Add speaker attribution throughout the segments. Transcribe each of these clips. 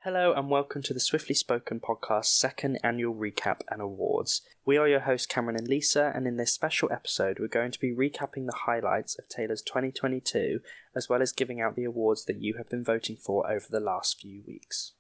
Speaker 1: Hello and welcome to the Swiftly Spoken Podcast second annual recap and awards. We are your hosts Cameron and Lisa, and in this special episode we're going to be recapping the highlights of Taylor's 2022 as well as giving out the awards that you have been voting for over the last few weeks.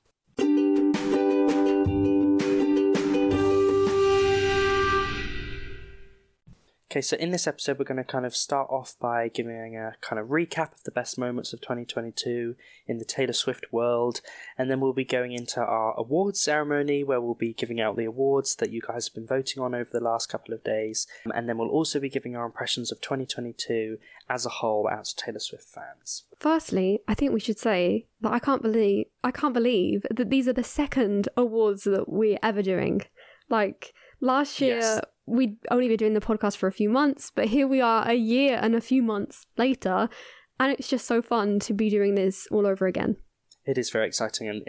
Speaker 1: Okay, so in this episode we're going to kind of start off by giving a kind of recap of the best moments of 2022 in the Taylor Swift world, and then we'll be going into our awards ceremony where we'll be giving out the awards that you guys have been voting on over the last couple of days, and then we'll also be giving our impressions of 2022 as a whole out to Taylor Swift fans.
Speaker 2: Firstly, I think we should say that I can't believe that these are the second awards that we're ever doing. Like, last year... Yes. We'd only been doing the podcast for a few months, but here we are a year and a few months later, and it's just so fun to be doing this all over again.
Speaker 1: It is very exciting, and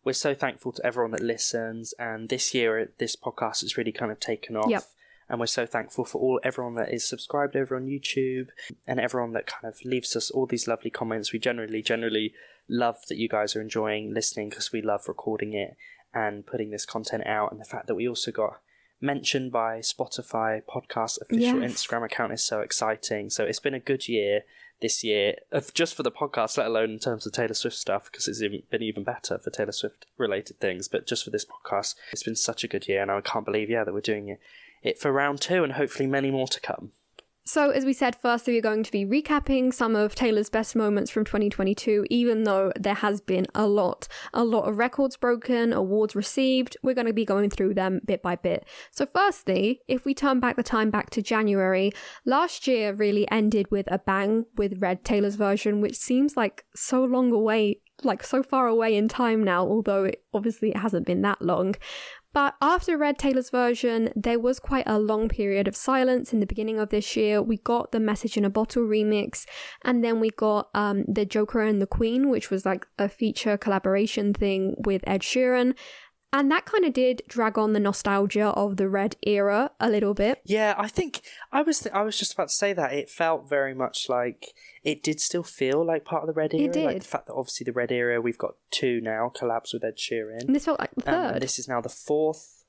Speaker 1: we're so thankful to everyone that listens, and this year this podcast has really kind of taken off.
Speaker 2: Yep.
Speaker 1: And we're so thankful for everyone that is subscribed over on YouTube and everyone that kind of leaves us all these lovely comments. We generally love that you guys are enjoying listening because we love recording it and putting this content out, and the fact that we also got mentioned by Spotify podcast official Instagram account is so exciting. So it's been a good year this year, just for the podcast, let alone in terms of Taylor Swift stuff, because it's been even better for Taylor Swift related things. But just for this podcast, it's been such a good year, and I can't believe that we're doing it for round 2 and hopefully many more to come.
Speaker 2: So, as we said, firstly, we're going to be recapping some of Taylor's best moments from 2022, even though there has been a lot of records broken, awards received. We're going to be going through them bit by bit. So, firstly, if we turn back the time back to January, last year really ended with a bang with Red Taylor's version, which seems like so long away, like so far away in time now, although it hasn't been that long. But after Red Taylor's version, there was quite a long period of silence in the beginning of this year. We got the Message in a Bottle remix, and then we got the Joker and the Queen, which was like a feature collaboration thing with Ed Sheeran. And that kind of did drag on the nostalgia of the Red era a little bit.
Speaker 1: Yeah, I think I was just about to say that. It felt very much like it did still feel like part of the Red era.
Speaker 2: It did.
Speaker 1: Like the fact that obviously the Red era, we've got 2 now collabs with Ed Sheeran.
Speaker 2: And this felt like the third.
Speaker 1: And this is now the fourth.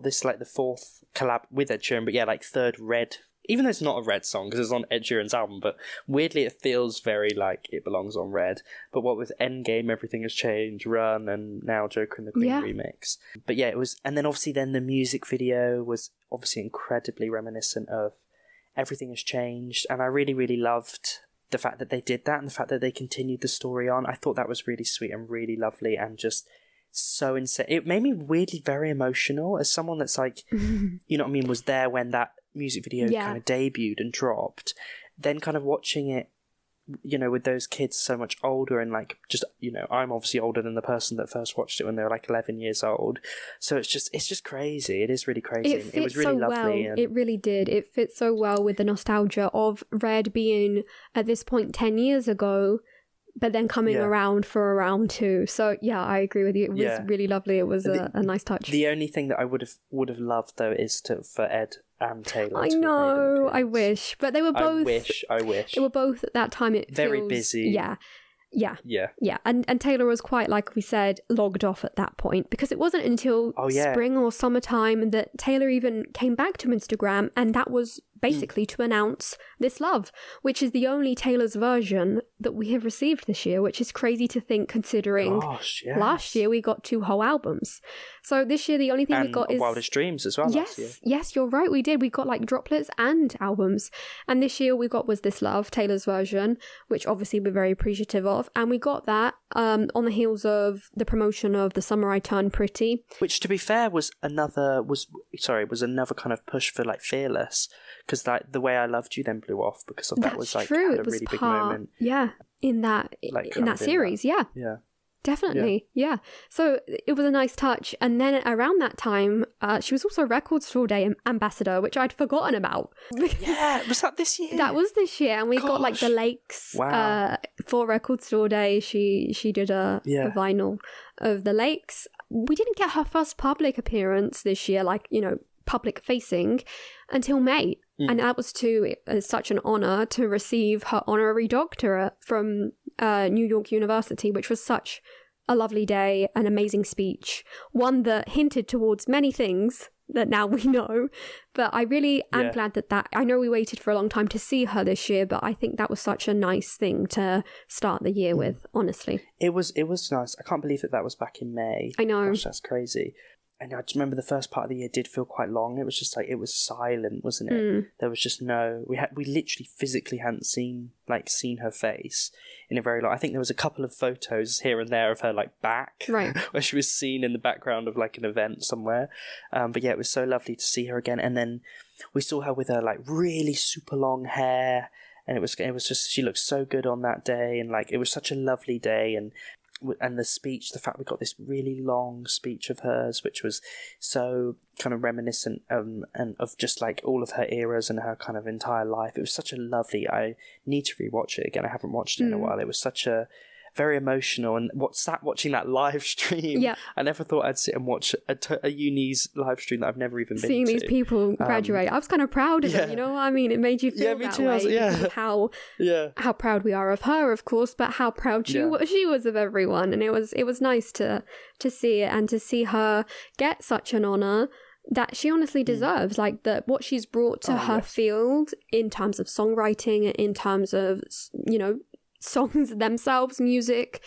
Speaker 1: This is like the 4th collab with Ed Sheeran, but yeah, like 3rd Red. Even though it's not a Red song, because it's on Ed Sheeran's album, but weirdly it feels very like it belongs on Red. But what with Endgame, Everything Has Changed, Run, and now Joker and the Queen remix. But yeah, it was, and then obviously then the music video was obviously incredibly reminiscent of Everything Has Changed, and I really, really loved the fact that they did that and the fact that they continued the story on. I thought that was really sweet and really lovely and just so insane. It made me weirdly very emotional as someone that's like, you know what I mean, was there when that music video kind of debuted and dropped, then kind of watching it, you know, with those kids so much older, and like, just, you know, I'm obviously older than the person that first watched it when they were like 11 years old, so it's just crazy. It is really crazy. It was really lovely.
Speaker 2: Well. It really did. It fits so well with the nostalgia of Red being at this point 10 years ago, but then coming around for a round 2. So yeah, I agree with you. It was really lovely. It was a nice touch.
Speaker 1: The only thing that I would have loved though is for Ed and Taylor.
Speaker 2: I know. I wish, but they were both.
Speaker 1: I wish.
Speaker 2: They were both at that time. It
Speaker 1: very
Speaker 2: feels,
Speaker 1: busy.
Speaker 2: Yeah. And Taylor was quite, like we said, logged off at that point, because it wasn't until spring or summertime that Taylor even came back to Instagram, and that was basically to announce This Love, which is the only Taylor's version that we have received this year, which is crazy to think considering last year we got 2 whole albums. So this year the only thing we got is
Speaker 1: Wildest Dreams as well.
Speaker 2: Yes,
Speaker 1: last year.
Speaker 2: Yes, you're right, we did. We got like droplets and albums. And this year we got was This Love, Taylor's version, which obviously we're very appreciative of. And we got that on the heels of the promotion of The Summer I Turned Pretty.
Speaker 1: Which, to be fair, was another kind of push for like Fearless. Because like The Way I Loved You then blew off because of that. Was like
Speaker 2: true.
Speaker 1: Had a really big moment.
Speaker 2: Yeah, in that series. Yeah. Definitely, yeah. So it was a nice touch. And then around that time, she was also Record Store Day ambassador, which I'd forgotten about.
Speaker 1: Yeah, was that this year?
Speaker 2: That was this year, and we got like the Lakes for Record Store Day. She did a vinyl of the Lakes. We didn't get her first public appearance this year, like, you know, public facing, until May. And that was such an honor to receive her honorary doctorate from New York University, which was such a lovely day, an amazing speech, one that hinted towards many things that now we know. But I really am glad that I know we waited for a long time to see her this year, but I think that was such a nice thing to start the year with, honestly.
Speaker 1: It was nice. I can't believe that was back in May.
Speaker 2: I know.
Speaker 1: Gosh, that's crazy. And I just remember the first part of the year did feel quite long. It was just like, it was silent, wasn't it? There was just we literally physically hadn't seen her face in a very long. I think there was a couple of photos here and there of her like back,
Speaker 2: right,
Speaker 1: where she was seen in the background of like an event somewhere. But yeah, it was so lovely to see her again. And then we saw her with her like really super long hair, and it was just, she looked so good on that day, and like it was such a lovely day. And the speech, the fact we got this really long speech of hers, which was so kind of reminiscent and of just like all of her eras and her kind of entire life. It was such a lovely, I need to rewatch it again. I haven't watched it in a while. It was such a very emotional, and watching that live stream.
Speaker 2: Yeah.
Speaker 1: I never thought I'd sit and watch a uni's live stream that I've never even been to.
Speaker 2: Seeing these people graduate, I was kind of proud of them, you know? I mean, it made you feel that way because of how proud we are of her, of course, but how proud she was of everyone. And it was nice to see it, and to see her get such an honour that she honestly deserves. Like what she's brought to her field in terms of songwriting, in terms of, you know, songs themselves, music,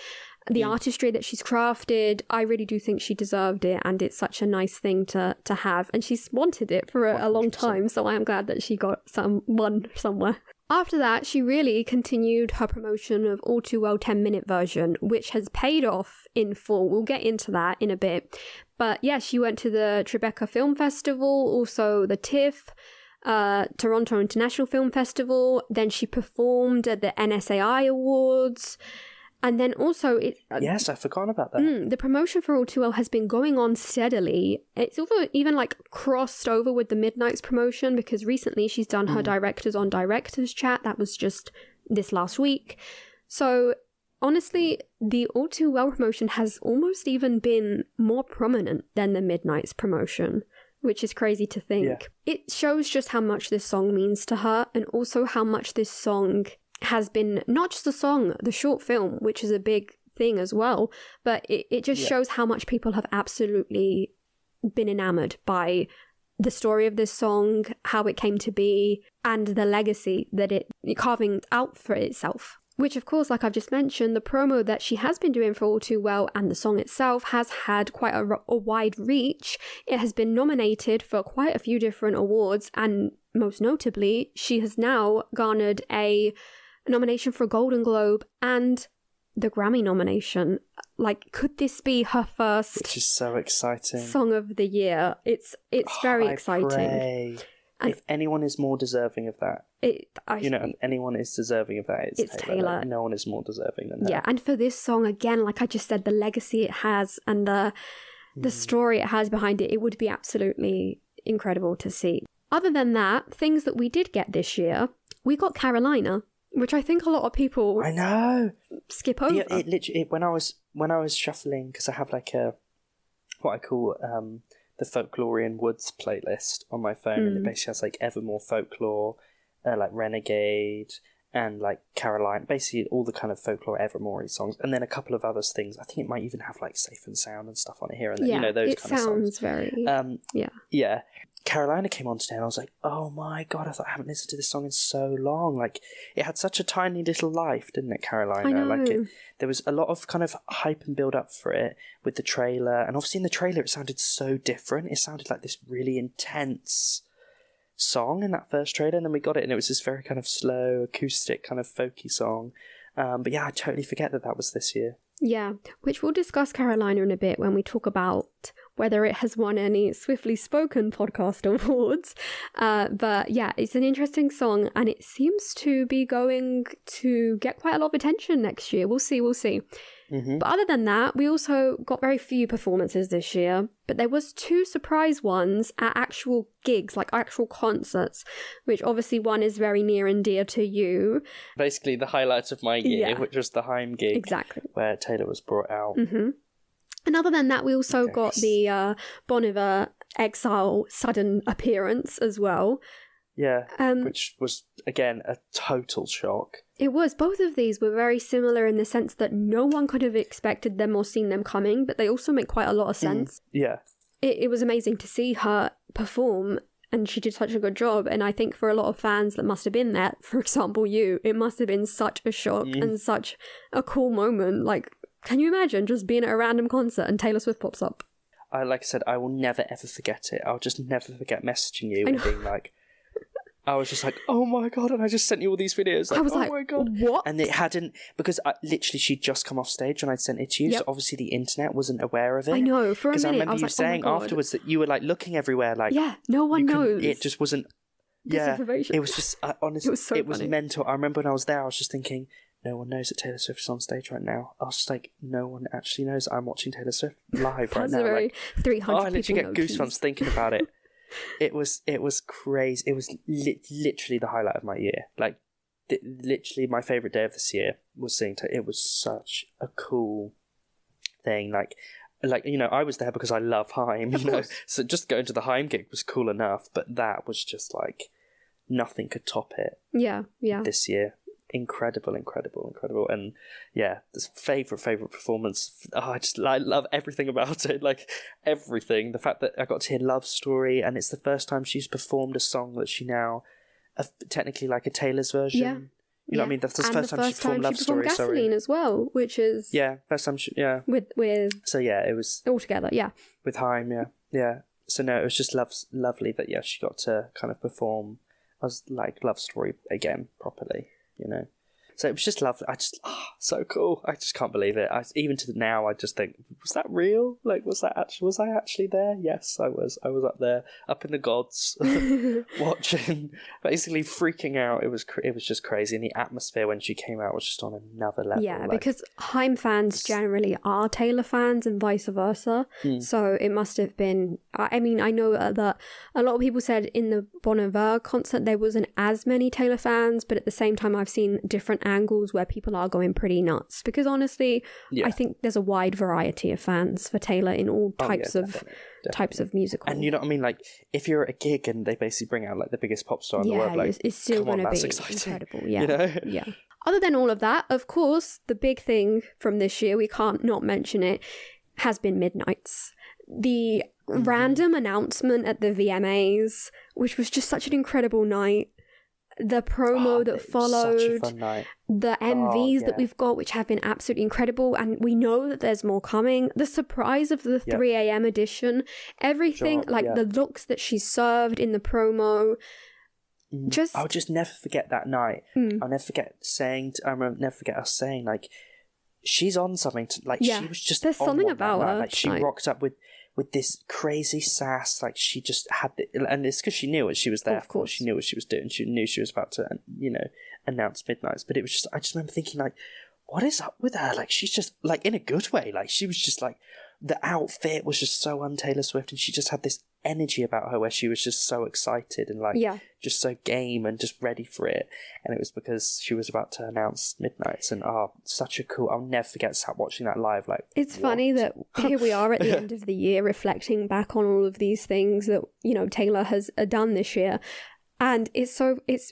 Speaker 2: the artistry that she's crafted. I really do think she deserved it, and it's such a nice thing to have, and she's wanted it for a long time, so I am glad that she got one somewhere. After that, she really continued her promotion of All Too Well 10-minute version, which has paid off in full. We'll get into that in a bit. But yeah, she went to the Tribeca Film Festival, also the TIFF, Toronto International Film Festival. Then she performed at the NSAI Awards. And then also...
Speaker 1: yes, I forgot about that.
Speaker 2: The promotion for All Too Well has been going on steadily. It's even like crossed over with the Midnight's promotion, because recently she's done her Directors on Directors chat. That was just this last week. So honestly, the All Too Well promotion has almost even been more prominent than the Midnight's promotion, which is crazy to think. Yeah. It shows just how much this song means to her, and also how much this song has been, not just the song, the short film, which is a big thing as well, but it just shows how much people have absolutely been enamored by the story of this song, how it came to be, and the legacy that it carving out for itself. Which, of course, like I've just mentioned, the promo that she has been doing for All Too Well and the song itself has had quite a wide reach. It has been nominated for quite a few different awards, and most notably, she has now garnered a nomination for a Golden Globe and the Grammy nomination. Like, could this be her first?
Speaker 1: Which is so exciting.
Speaker 2: Song of the year. It's very exciting.
Speaker 1: Pray. If anyone is more deserving of that, if anyone is deserving of that, it's Taylor. Like, no one is more deserving than her.
Speaker 2: Yeah, and for this song, again, like I just said, the legacy it has and the story it has behind it, it would be absolutely incredible to see. Other than that, things that we did get this year, we got Carolina, which I think a lot of people skip over.
Speaker 1: Yeah, it literally, when I was shuffling, because I have like what I call the Folklorian Woods playlist on my phone, and it basically has like Evermore Folklore, like Renegade, and like Caroline, basically all the kind of folklore Evermore songs, and then a couple of other things. I think it might even have like Safe and Sound and stuff on it here and there.
Speaker 2: Yeah,
Speaker 1: you know, those kind of songs.
Speaker 2: It sounds very
Speaker 1: yeah. Carolina came on today, and I was like, oh my god, I thought I haven't listened to this song in so long. Like, it had such a tiny little life, didn't it, Carolina?
Speaker 2: I know.
Speaker 1: Like, there was a lot of kind of hype and build up for it with the trailer, and obviously in the trailer it sounded so different. It sounded like this really intense song in that first trailer, and then we got it, and it was this very kind of slow, acoustic, kind of folky song. But yeah, I totally forget that was this year.
Speaker 2: Yeah, which we'll discuss Carolina in a bit when we talk about whether it has won any Swiftly Spoken podcast awards. But yeah, it's an interesting song, and it seems to be going to get quite a lot of attention next year. We'll see. Mm-hmm. But other than that, we also got very few performances this year, but there was 2 surprise ones at actual gigs, like actual concerts, which obviously one is very near and dear to you.
Speaker 1: Basically the highlight of my year, which was the Haim gig.
Speaker 2: Exactly.
Speaker 1: Where Taylor was brought out.
Speaker 2: Mm-hmm. And other than that, we also got the Bon Iver Exile sudden appearance as well.
Speaker 1: Yeah, which was, again, a total shock.
Speaker 2: It was. Both of these were very similar in the sense that no one could have expected them or seen them coming, but they also make quite a lot of sense.
Speaker 1: Yeah.
Speaker 2: It was amazing to see her perform, and she did such a good job. And I think for a lot of fans that must have been there, for example you, it must have been such a shock and such a cool moment. Like, can you imagine just being at a random concert and Taylor Swift pops up?
Speaker 1: Like I said, I will never ever forget it. I'll just never forget messaging you and being like, I was just like, oh my God, and I just sent you all these videos. Like,
Speaker 2: I was
Speaker 1: oh
Speaker 2: like,
Speaker 1: my God.
Speaker 2: What?
Speaker 1: And it hadn't, because literally she'd just come off stage when I'd sent it to you, so obviously the internet wasn't aware of it.
Speaker 2: I know, for a minute,
Speaker 1: because I remember you
Speaker 2: like,
Speaker 1: saying afterwards that you were like looking everywhere, like,
Speaker 2: yeah, no one knows.
Speaker 1: It just wasn't, it was just, honestly, it was
Speaker 2: funny.
Speaker 1: Mental. I remember when I was there, I was just thinking, no one knows that Taylor Swift is on stage right now. I was just like, no one actually knows I'm watching Taylor Swift live right now.
Speaker 2: Like, 300
Speaker 1: I literally get
Speaker 2: noticed.
Speaker 1: goosebumps thinking about it. It was crazy. It was literally the highlight of my year. Like, literally my favourite day of this year was seeing Taylor. It was such a cool thing. Like, you know, I was there because I love Haim, you know. So just going to the Haim gig was cool enough, but that was just like, nothing could top it.
Speaker 2: Yeah.
Speaker 1: This year. Incredible. And yeah, this favourite performance. I love everything about it. Like, everything. The fact that I got to hear Love Story, and it's the first time she's performed a song that she now, technically like a Taylor's version.
Speaker 2: Yeah.
Speaker 1: You know what I mean? That's the first time she performed Love Story.
Speaker 2: Gasoline as well, which is...
Speaker 1: Yeah, first time she... Yeah.
Speaker 2: With...
Speaker 1: So yeah, it was...
Speaker 2: All together, yeah.
Speaker 1: With Haim, yeah. So no, it was just lovely that, yeah, she got to kind of perform as, like, Love Story again, properly. You know, so it was just lovely. So cool. I just can't believe it. Even to now, I just think, was that real? Like, was I actually there? Yes, I was. I was up there, up in the gods, watching, basically freaking out. It was just crazy, and the atmosphere when she came out was just on another level.
Speaker 2: Yeah, like, because Haim fans generally are Taylor fans, and vice versa. So it must have been. I mean, I know that a lot of people said in the Bon Iver concert there wasn't as many Taylor fans, but at the same time, I've seen different angles where people are going pretty nuts, because honestly, I think there's a wide variety of fans for Taylor in all types of types of musical.
Speaker 1: And you know what I mean, like, if you're at a gig and they basically bring out like the biggest pop star in the world, like,
Speaker 2: it's still going to be
Speaker 1: exciting.
Speaker 2: Incredible. Yeah,
Speaker 1: you know?
Speaker 2: Yeah. Other than all of that, of course, the big thing from this year, we can't not mention it, has been Midnights. The random announcement at the VMAs, which was just such an incredible night. The promo that followed,
Speaker 1: such a fun night.
Speaker 2: The MVs that we've got, which have been absolutely incredible, and we know that there's more coming. The surprise of the 3 a.m. edition, everything, the looks that she served in the promo.
Speaker 1: I'll just never forget that night. I'll never forget never forget us saying, like, she's on something. She was just.
Speaker 2: There's
Speaker 1: on
Speaker 2: something
Speaker 1: one
Speaker 2: about
Speaker 1: that
Speaker 2: her.
Speaker 1: night. Like, she rocked up with this crazy sass. Like, she just had and it's because she knew what she was there for. She knew what she was doing. She knew she was about to, announce Midnights. But it was just, I just remember thinking, like, what is up with her? Like, she's just, like, in a good way. Like, she was just like, the outfit was just so un-Taylor Swift, and she just had this energy about her where she was just so excited and, like, just so game and just ready for it. And it was because she was about to announce Midnights, and such a cool, I'll never forget watching that live. Like,
Speaker 2: it's funny that here we are at the end of the year reflecting back on all of these things that, Taylor has done this year. And it's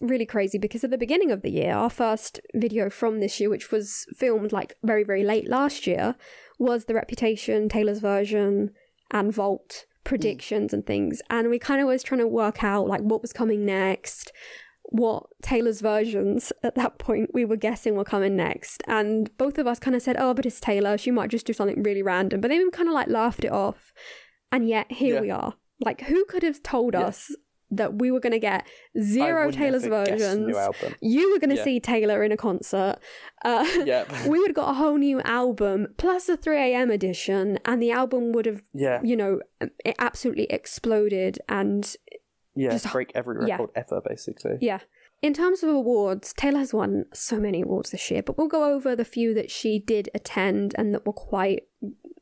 Speaker 2: really crazy, because at the beginning of the year, our first video from this year, which was filmed like very, very late last year, was the Reputation, Taylor's version, and Vault predictions and things. And we kind of was trying to work out like what was coming next, what Taylor's versions at that point we were guessing were coming next. And both of us kind of said, oh, but it's Taylor, she might just do something really random. But then we kind of like laughed it off. And yet here we are. Like, who could have told us that we were going to get 0 Taylor's versions? You were going to see Taylor in a concert. We would have got a whole new album plus a 3 a.m. edition, and the album would have, it absolutely exploded and
Speaker 1: just break every record ever, basically.
Speaker 2: Yeah. In terms of awards, Taylor has won so many awards this year, but we'll go over the few that she did attend and that were quite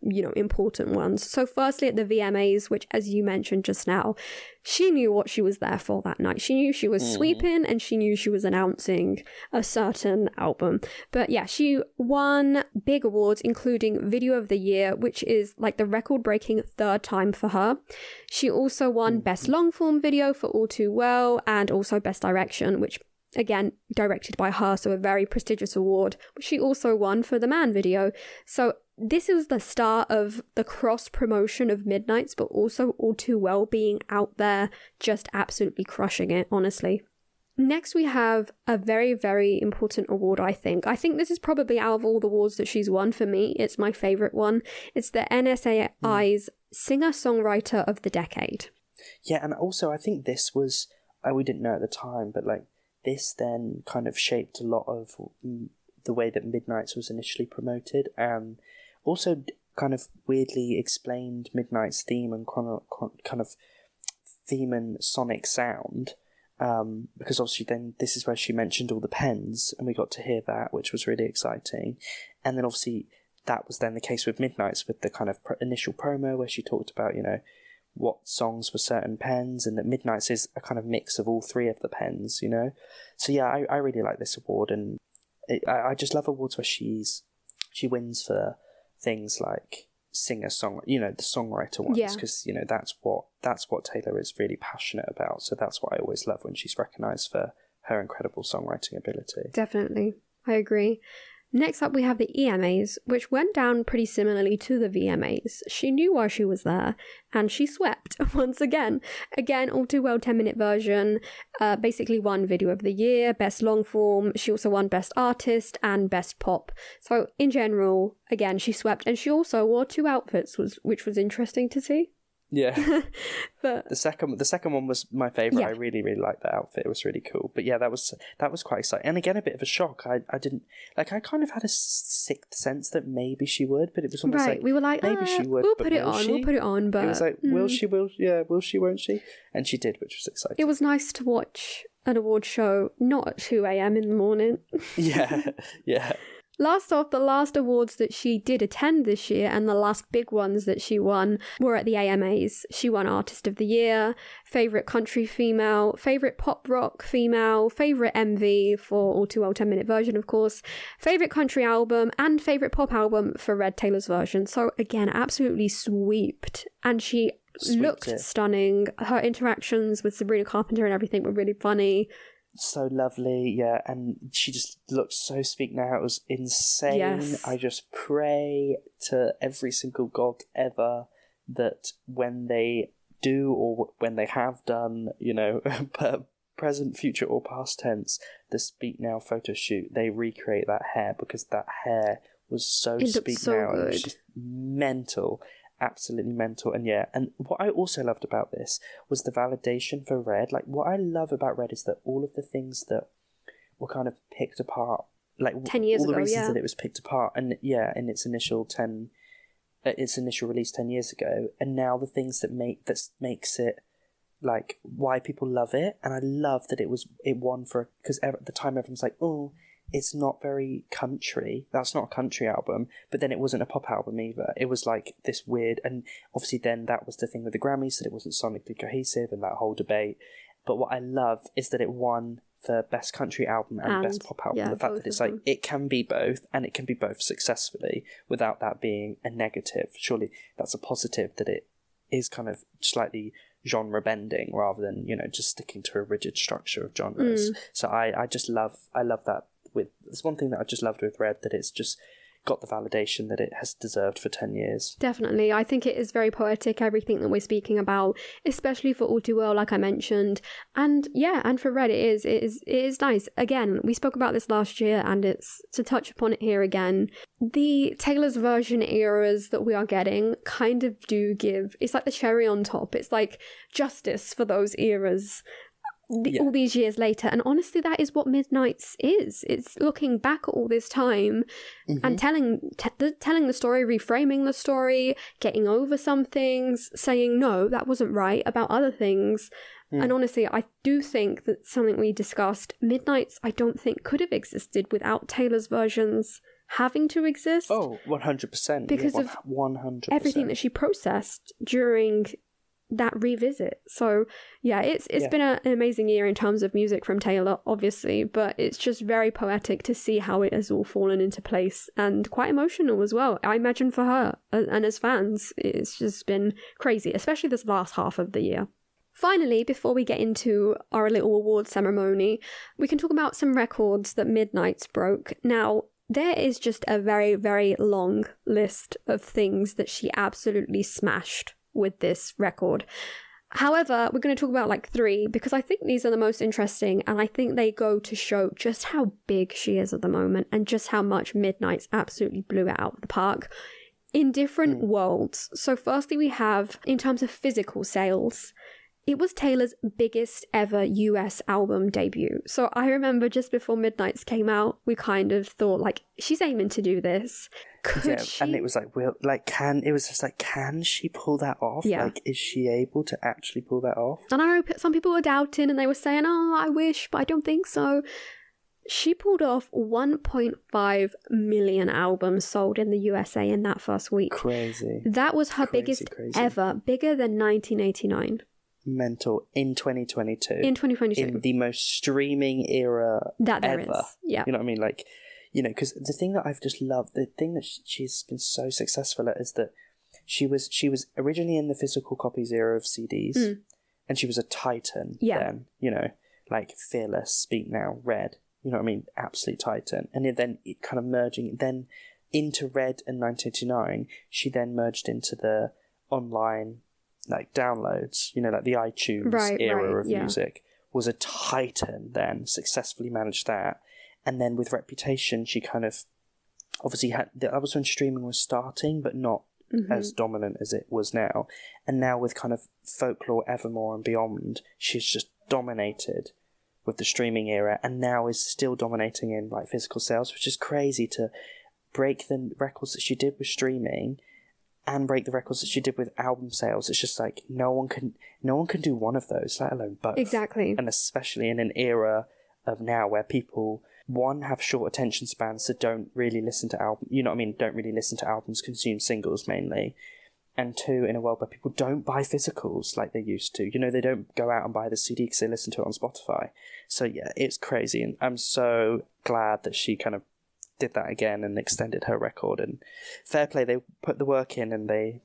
Speaker 2: important ones. So firstly at the VMAs, which as you mentioned just now, she knew what she was there for that night. She knew she was sweeping and she knew she was announcing a certain album. But yeah, she won big awards, including Video of the Year, which is like the record-breaking third time for her. She also won Best Long-Form Video for All Too Well and also Best Direction, which again, directed by her, so a very prestigious award, which she also won for the Man video. So this is the start of the cross-promotion of Midnights, but also All Too Well being out there, just absolutely crushing it, honestly. Next, we have a very, very important award, I think. I think this is probably out of all the awards that she's won, for me, it's my favourite one. It's the NSAI's Singer-Songwriter of the Decade.
Speaker 1: Yeah, and also I think this was, we didn't know at the time, but like, this then kind of shaped a lot of the way that Midnights was initially promoted, and also kind of weirdly explained Midnights' theme and kind of theme and sonic sound, because obviously then this is where she mentioned all the pens, and we got to hear that, which was really exciting. And then obviously that was then the case with Midnights, with the kind of initial promo where she talked about, what songs were certain pens, and that Midnights is a kind of mix of all three of the pens, So yeah, I really like this award, and I just love awards where she wins for things like singer-song, the songwriter ones, because that's what Taylor is really passionate about. So that's what I always love when she's recognised for her incredible songwriting ability.
Speaker 2: Definitely, I agree. Next up, we have the EMAs, which went down pretty similarly to the VMAs. She knew why she was there, and she swept once again. Again, All Too Well 10-minute version, basically won Video of the Year, Best Long Form. She also won Best Artist and Best Pop. So in general, again, she swept, and she also wore 2 outfits, which was interesting to see.
Speaker 1: Yeah.
Speaker 2: But
Speaker 1: the second one was my favourite.
Speaker 2: Yeah.
Speaker 1: I really, really liked that outfit. It was really cool. But yeah, that was quite exciting. And again, a bit of a shock. I didn't, I kind of had a sixth sense that maybe she would, but it was almost
Speaker 2: right, we were like,
Speaker 1: maybe she would,
Speaker 2: we'll
Speaker 1: but
Speaker 2: put it on, but
Speaker 1: it was like, will she, won't she? And she did, which was exciting.
Speaker 2: It was nice to watch an award show not at 2 a.m. in the morning.
Speaker 1: Yeah.
Speaker 2: Last off, the last awards that she did attend this year and the last big ones that she won were at the AMAs. She won Artist of the Year, Favourite Country Female, Favourite Pop Rock Female, Favourite MV for All Too Well 10-minute version, of course, Favourite Country Album, and Favourite Pop Album for Red Taylor's version. So again, absolutely sweeped. And she looked stunning. Her interactions with Sabrina Carpenter and everything were really funny.
Speaker 1: So lovely, yeah, and she just looked so Speak Now. It was insane.
Speaker 2: Yes.
Speaker 1: I just pray to every single god ever that when they do or when they have done, present, future, or past tense, the Speak Now photo shoot, they recreate that hair, because that hair was so Speak
Speaker 2: so
Speaker 1: Now.
Speaker 2: good.
Speaker 1: It was just mental. Absolutely mental. And yeah, and what I also loved about this was the validation for Red. Like, what I love about Red is that all of the things that were kind of picked apart, like
Speaker 2: 10 years
Speaker 1: all the
Speaker 2: ago,
Speaker 1: reasons that it was picked apart, and yeah, in its initial release 10 years ago, and now the things that makes it like why people love it. And I love that it won for, because at the time everyone's like, oh, it's not very country. That's not a country album. But then it wasn't a pop album either. It was like this weird, and obviously then that was the thing with the Grammys, that it wasn't sonically cohesive and that whole debate. But what I love is that it won for Best Country Album and Best Pop Album.
Speaker 2: Yeah,
Speaker 1: the fact that it's like, it can be both, and it can be both successfully without that being a negative. Surely that's a positive, that it is kind of slightly genre bending rather than, just sticking to a rigid structure of genres. So I love that. It's one thing that I just loved with Red, that it's just got the validation that it has deserved for 10 years.
Speaker 2: Definitely. I think it is very poetic, everything that we're speaking about, especially for All Too Well, like I mentioned. And yeah, and for Red, it is nice. Again, we spoke about this last year, and it's to touch upon it here again. The Taylor's version eras that we are getting kind of do give, it's like the cherry on top. It's like justice for those eras. All these years later, and honestly that is what Midnights is. It's looking back at all this time and telling the story, reframing the story, getting over some things, saying no, that wasn't right about other things. And honestly, I do think that something we discussed, Midnights, I don't think could have existed without Taylor's versions having to exist.
Speaker 1: Oh, 100%.
Speaker 2: Because
Speaker 1: yeah,
Speaker 2: of
Speaker 1: 100%.
Speaker 2: everything that she processed during that revisit. So yeah, it's been an amazing year in terms of music from Taylor, obviously, but it's just very poetic to see how it has all fallen into place, and quite emotional as well. I imagine for her and as fans, it's just been crazy, especially this last half of the year. Finally, before we get into our little award ceremony, we can talk about some records that Midnight's broke. Now, there is just a very, very long list of things that she absolutely smashed with this record. However, we're going to talk about like 3 because I think these are the most interesting, and I think they go to show just how big she is at the moment and just how much Midnight's absolutely blew it out of the park in different worlds. So firstly, we have, in terms of physical sales, it was Taylor's biggest ever US album debut. So I remember just before Midnight's came out, we kind of thought, like, she's aiming to do this. Could she?
Speaker 1: And it was like, can she pull that off?
Speaker 2: Yeah.
Speaker 1: Like, is she able to actually pull that off?
Speaker 2: And I know some people were doubting and they were saying, oh, I wish, but I don't think so. She pulled off 1.5 million albums sold in the USA in that first week.
Speaker 1: Crazy.
Speaker 2: That was her biggest ever, bigger than 1989.
Speaker 1: Mental. In 2022.
Speaker 2: In 2022.
Speaker 1: In the most streaming era
Speaker 2: that there
Speaker 1: ever.
Speaker 2: Is. Yeah.
Speaker 1: You know what I mean? Like, you know, because the thing that I've just loved, the thing that she's been so successful at is that she was originally in the physical copies era of CDs, and she was a titan then, you know, like Fearless, Speak Now, Red, you know what I mean? Absolute titan. And then it kind of merging, then into Red and 1989, she then merged into the online, like, downloads, you know, like the iTunes era of music, was a titan then, successfully managed that. And then with Reputation, she kind of obviously that was when streaming was starting, but not as dominant as it was now. And now with kind of Folklore, Evermore and Beyond, she's just dominated with the streaming era, and now is still dominating in like physical sales, which is crazy to break the records that she did with streaming and break the records that she did with album sales. It's just like no one can do one of those, let alone both.
Speaker 2: Exactly.
Speaker 1: And especially in an era of now where people, one, have short attention spans, so don't really listen to albums, you know what I mean, don't really listen to albums, consume singles mainly. And 2, in a world where people don't buy physicals like they used to. You know, they don't go out and buy the CD because they listen to it on Spotify. So yeah, it's crazy. And I'm so glad that she kind of did that again and extended her record. And fair play, they put the work in and they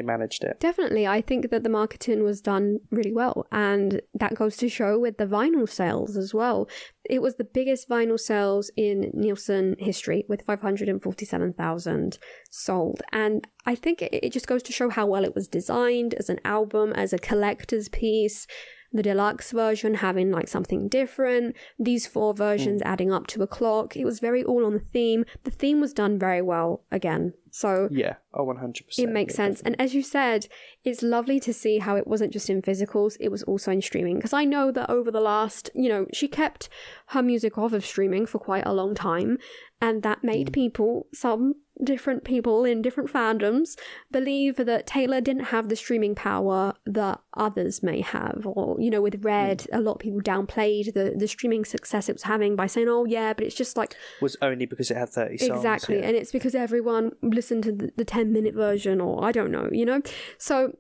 Speaker 1: managed it.
Speaker 2: Definitely. I think that the marketing was done really well. And that goes to show with the vinyl sales as well. It was the biggest vinyl sales in Nielsen history with 547,000 sold. And I think it just goes to show how well it was designed as an album, as a collector's piece. The deluxe version having like something different, these 4 versions adding up to a clock. It was very all on the theme. The theme was done very well again. So
Speaker 1: yeah, 100%.
Speaker 2: It makes sense.
Speaker 1: Definitely.
Speaker 2: And as you said, it's lovely to see how it wasn't just in physicals, it was also in streaming. Because I know that over the last, you know, she kept her music off of streaming for quite a long time. And that made people, some different people in different fandoms, believe that Taylor didn't have the streaming power that others may have. Or, you know, with Red, a lot of people downplayed the streaming success it was having by saying, oh yeah, but it's just like...
Speaker 1: Was only because it had 30 songs.
Speaker 2: Exactly, yeah. And it's because everyone listened to the 10-minute version, or I don't know, you know? So...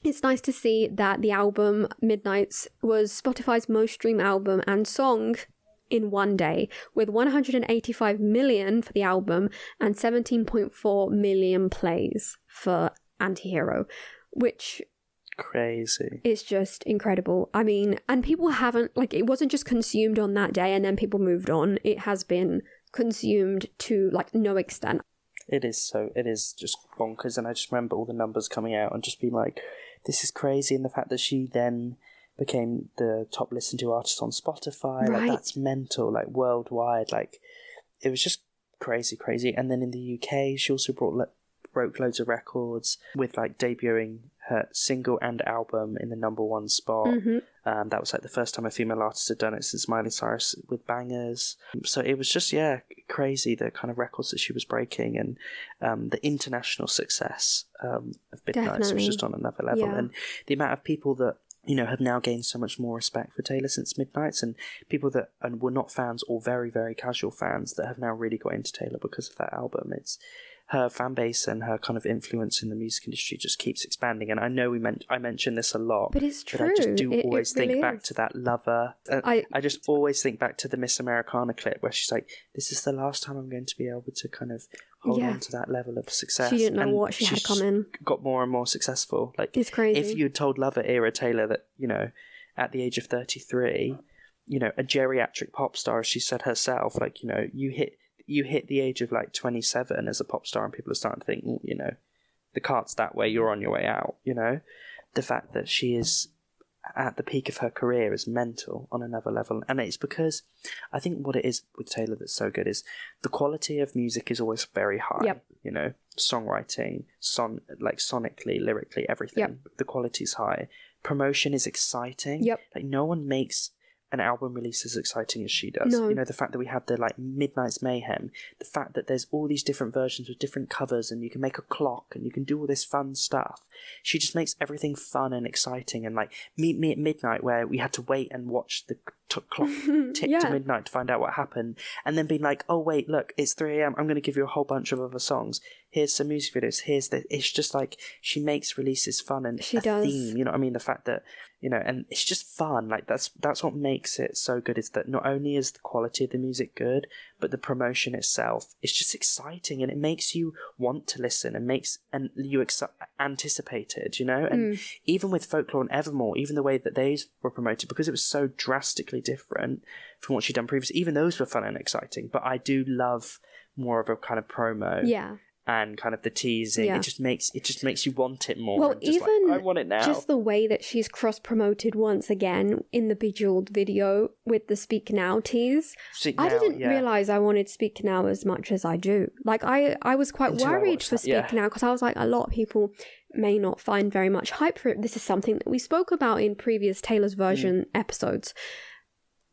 Speaker 2: It's nice to see that the album Midnight's was Spotify's most streamed album and song in one day, with 185 million for the album and 17.4 million plays for Antihero, which
Speaker 1: crazy.
Speaker 2: It's just incredible. I mean, and people haven't, like, it wasn't just consumed on that day and then people moved on. It has been consumed to like no extent.
Speaker 1: It is just bonkers, and I just remember all the numbers coming out and just being like, this is crazy, and the fact that she then became the top listened to artist on Spotify, like that's mental, like worldwide, like it was just crazy. And then in the UK, she also broke loads of records with like debuting her single and album in the #1 spot. That was like the first time a female artist had done it since Miley Cyrus with Bangers. So it was just, yeah, crazy, the kind of records that she was breaking, and the international success of Midnight's was just on another level. Yeah. And the amount of people that have now gained so much more respect for Taylor since Midnights, and people that were not fans or very, very casual fans that have now really got into Taylor because of that album. It's her fan base and her kind of influence in the music industry just keeps expanding. And I know I mention this a lot,
Speaker 2: but it's true.
Speaker 1: But I just do always
Speaker 2: it really
Speaker 1: think back
Speaker 2: is.
Speaker 1: to that Lover. I just always think back to the Miss Americana clip where she's like, "This is the last time I'm going to be able to kind of hold on to that level of success."
Speaker 2: She didn't know
Speaker 1: and
Speaker 2: what she had coming.
Speaker 1: Got more and more successful. Like,
Speaker 2: it's crazy.
Speaker 1: If you'd told Lover era Taylor that, at the age of 33, a geriatric pop star, as she said herself, like, you hit the age of like 27 as a pop star and people are starting to think, the cart's that way, you're on your way out, The fact that she is at the peak of her career is mental on another level. And it's because I think what it is with Taylor that's so good is the quality of music is always very high.
Speaker 2: Yep.
Speaker 1: Songwriting, sonically, lyrically, everything.
Speaker 2: Yep.
Speaker 1: The quality's high. Promotion is exciting.
Speaker 2: Yep.
Speaker 1: Like, no one makes an album release as exciting as she does.
Speaker 2: No.
Speaker 1: The fact that we had the Midnight's Mayhem, the fact that there's all these different versions with different covers and you can make a clock and you can do all this fun stuff. She just makes everything fun and exciting. And Meet Me at Midnight, where we had to wait and watch the clock tick to midnight to find out what happened, and then being like, oh wait, look, it's 3 a.m, I'm going to give you a whole bunch of other songs, here's some music videos, here's the... It's just like, she makes releases fun and
Speaker 2: she does.
Speaker 1: Theme, you know what I mean? The fact that, and it's just fun. Like, that's what makes it so good, is that not only is the quality of the music good, but the promotion itself is just exciting, and it makes you want to listen and you anticipate it, and even with Folklore and Evermore, even the way that these were promoted, because it was so drastically different from what she'd done previously, even those were fun and exciting. But I do love more of a kind of promo and kind of the teasing. It just makes you want it more.
Speaker 2: Well, even
Speaker 1: I want it now.
Speaker 2: Just the way that she's cross-promoted once again in the Bejeweled video with the Speak Now tease. I didn't realise I wanted Speak Now as much as I do. Like, I was quite worried for Speak Now, because I was like, a lot of people may not find very much hype for it. This is something that we spoke about in previous Taylor's version episodes.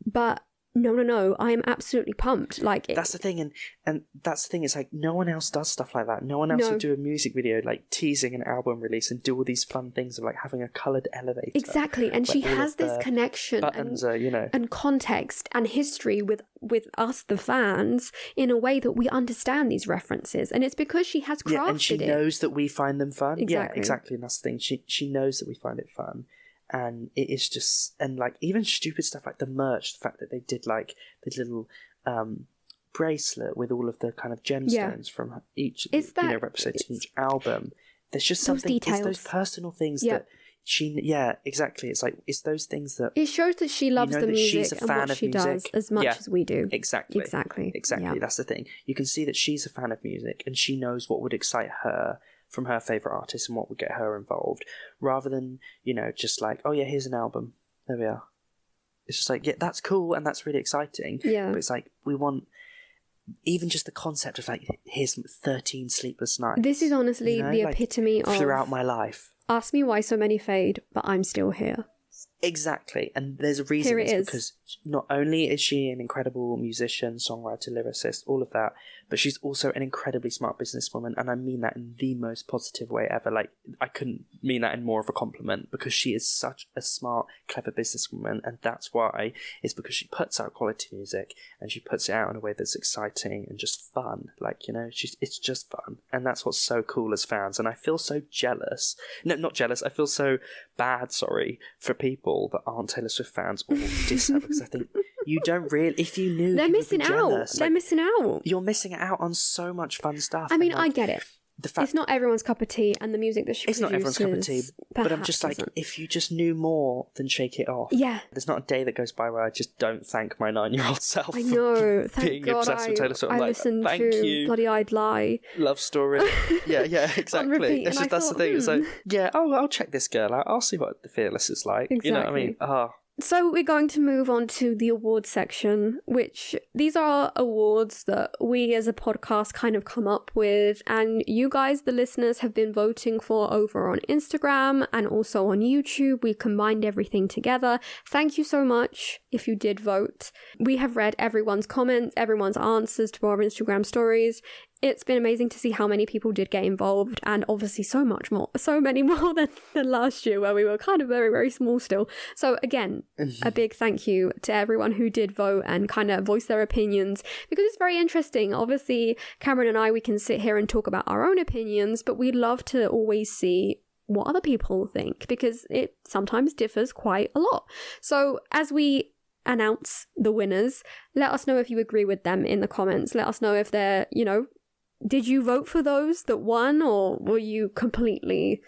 Speaker 2: But no, I am absolutely pumped. Like,
Speaker 1: that's the thing, and that's the thing. It's like, no one else does stuff like that. No one else would do a music video like teasing an album release and do all these fun things of like having a coloured elevator.
Speaker 2: Exactly, and she has this connection
Speaker 1: buttons
Speaker 2: and context and history with us, the fans, in a way that we understand these references, and it's because she has crafted
Speaker 1: and she knows that we find them fun.
Speaker 2: Exactly.
Speaker 1: Yeah, exactly, and that's the thing. She knows that we find it fun. And it is just, and like even stupid stuff like the merch, the fact that they did like the little bracelet with all of the kind of gemstones from each, representing each album. There's just something, it's those personal things that exactly. It's like, it's those things that
Speaker 2: it shows that she loves the music
Speaker 1: she's a fan
Speaker 2: and what
Speaker 1: of
Speaker 2: she
Speaker 1: music.
Speaker 2: Does as much as we do.
Speaker 1: Exactly.
Speaker 2: Yeah.
Speaker 1: That's the thing. You can see that she's a fan of music and she knows what would excite her from her favourite artist and what would get her involved, rather than, just like, oh yeah, here's an album, there we are. It's just like, yeah, that's cool and that's really exciting.
Speaker 2: Yeah.
Speaker 1: But it's like, we want even just the concept of like, here's 13 sleepless nights.
Speaker 2: This is honestly the epitome of
Speaker 1: throughout my life.
Speaker 2: Ask me why so many fade, but I'm still here.
Speaker 1: Exactly, and there's a reason. Because not only is she an incredible musician, songwriter, lyricist, all of that, but she's also an incredibly smart businesswoman, and I mean that in the most positive way ever. Like, I couldn't mean that in more of a compliment, because she is such a smart, clever businesswoman, and that's why. It's because she puts out quality music, and she puts it out in a way that's exciting and just fun. Like, it's just fun, and that's what's so cool as fans. And I feel so jealous. No, not jealous. I feel so bad, for people that aren't Taylor Swift fans or diss her, because I think you don't really, if you knew,
Speaker 2: they're missing out. They're missing out.
Speaker 1: You're missing out on so much fun stuff.
Speaker 2: I mean, I get it. It's not everyone's cup of tea, and the music that she produces,
Speaker 1: not everyone's cup of tea, but I'm just like, if you just knew more than Shake It Off.
Speaker 2: Yeah.
Speaker 1: There's not a day that goes by where I just don't thank my 9-year-old self.
Speaker 2: I know.
Speaker 1: For being obsessed with Taylor Swift.
Speaker 2: I listened to Bloody I'd Lie.
Speaker 1: Love Story. Yeah, exactly. It's just, that's the thing. It's like, I'll check this girl out. I'll see what the Fearless is like.
Speaker 2: Exactly.
Speaker 1: You know what I mean?
Speaker 2: So we're going to move on to the awards section, which these are awards that we as a podcast kind of come up with, and you guys, the listeners, have been voting for over on Instagram and also on YouTube. We combined everything together. Thank you so much if you did vote. We have read everyone's comments, everyone's answers to our Instagram stories. It's been amazing to see how many people did get involved, and obviously so many more than last year, where we were kind of very, very small still. So again, a big thank you to everyone who did vote and kind of voice their opinions, because it's very interesting. Obviously, Cameron and I, we can sit here and talk about our own opinions, but we'd love to always see what other people think, because it sometimes differs quite a lot. So as we announce the winners, let us know if you agree with them in the comments. Let us know if they're, did you vote for those that won, or were you completely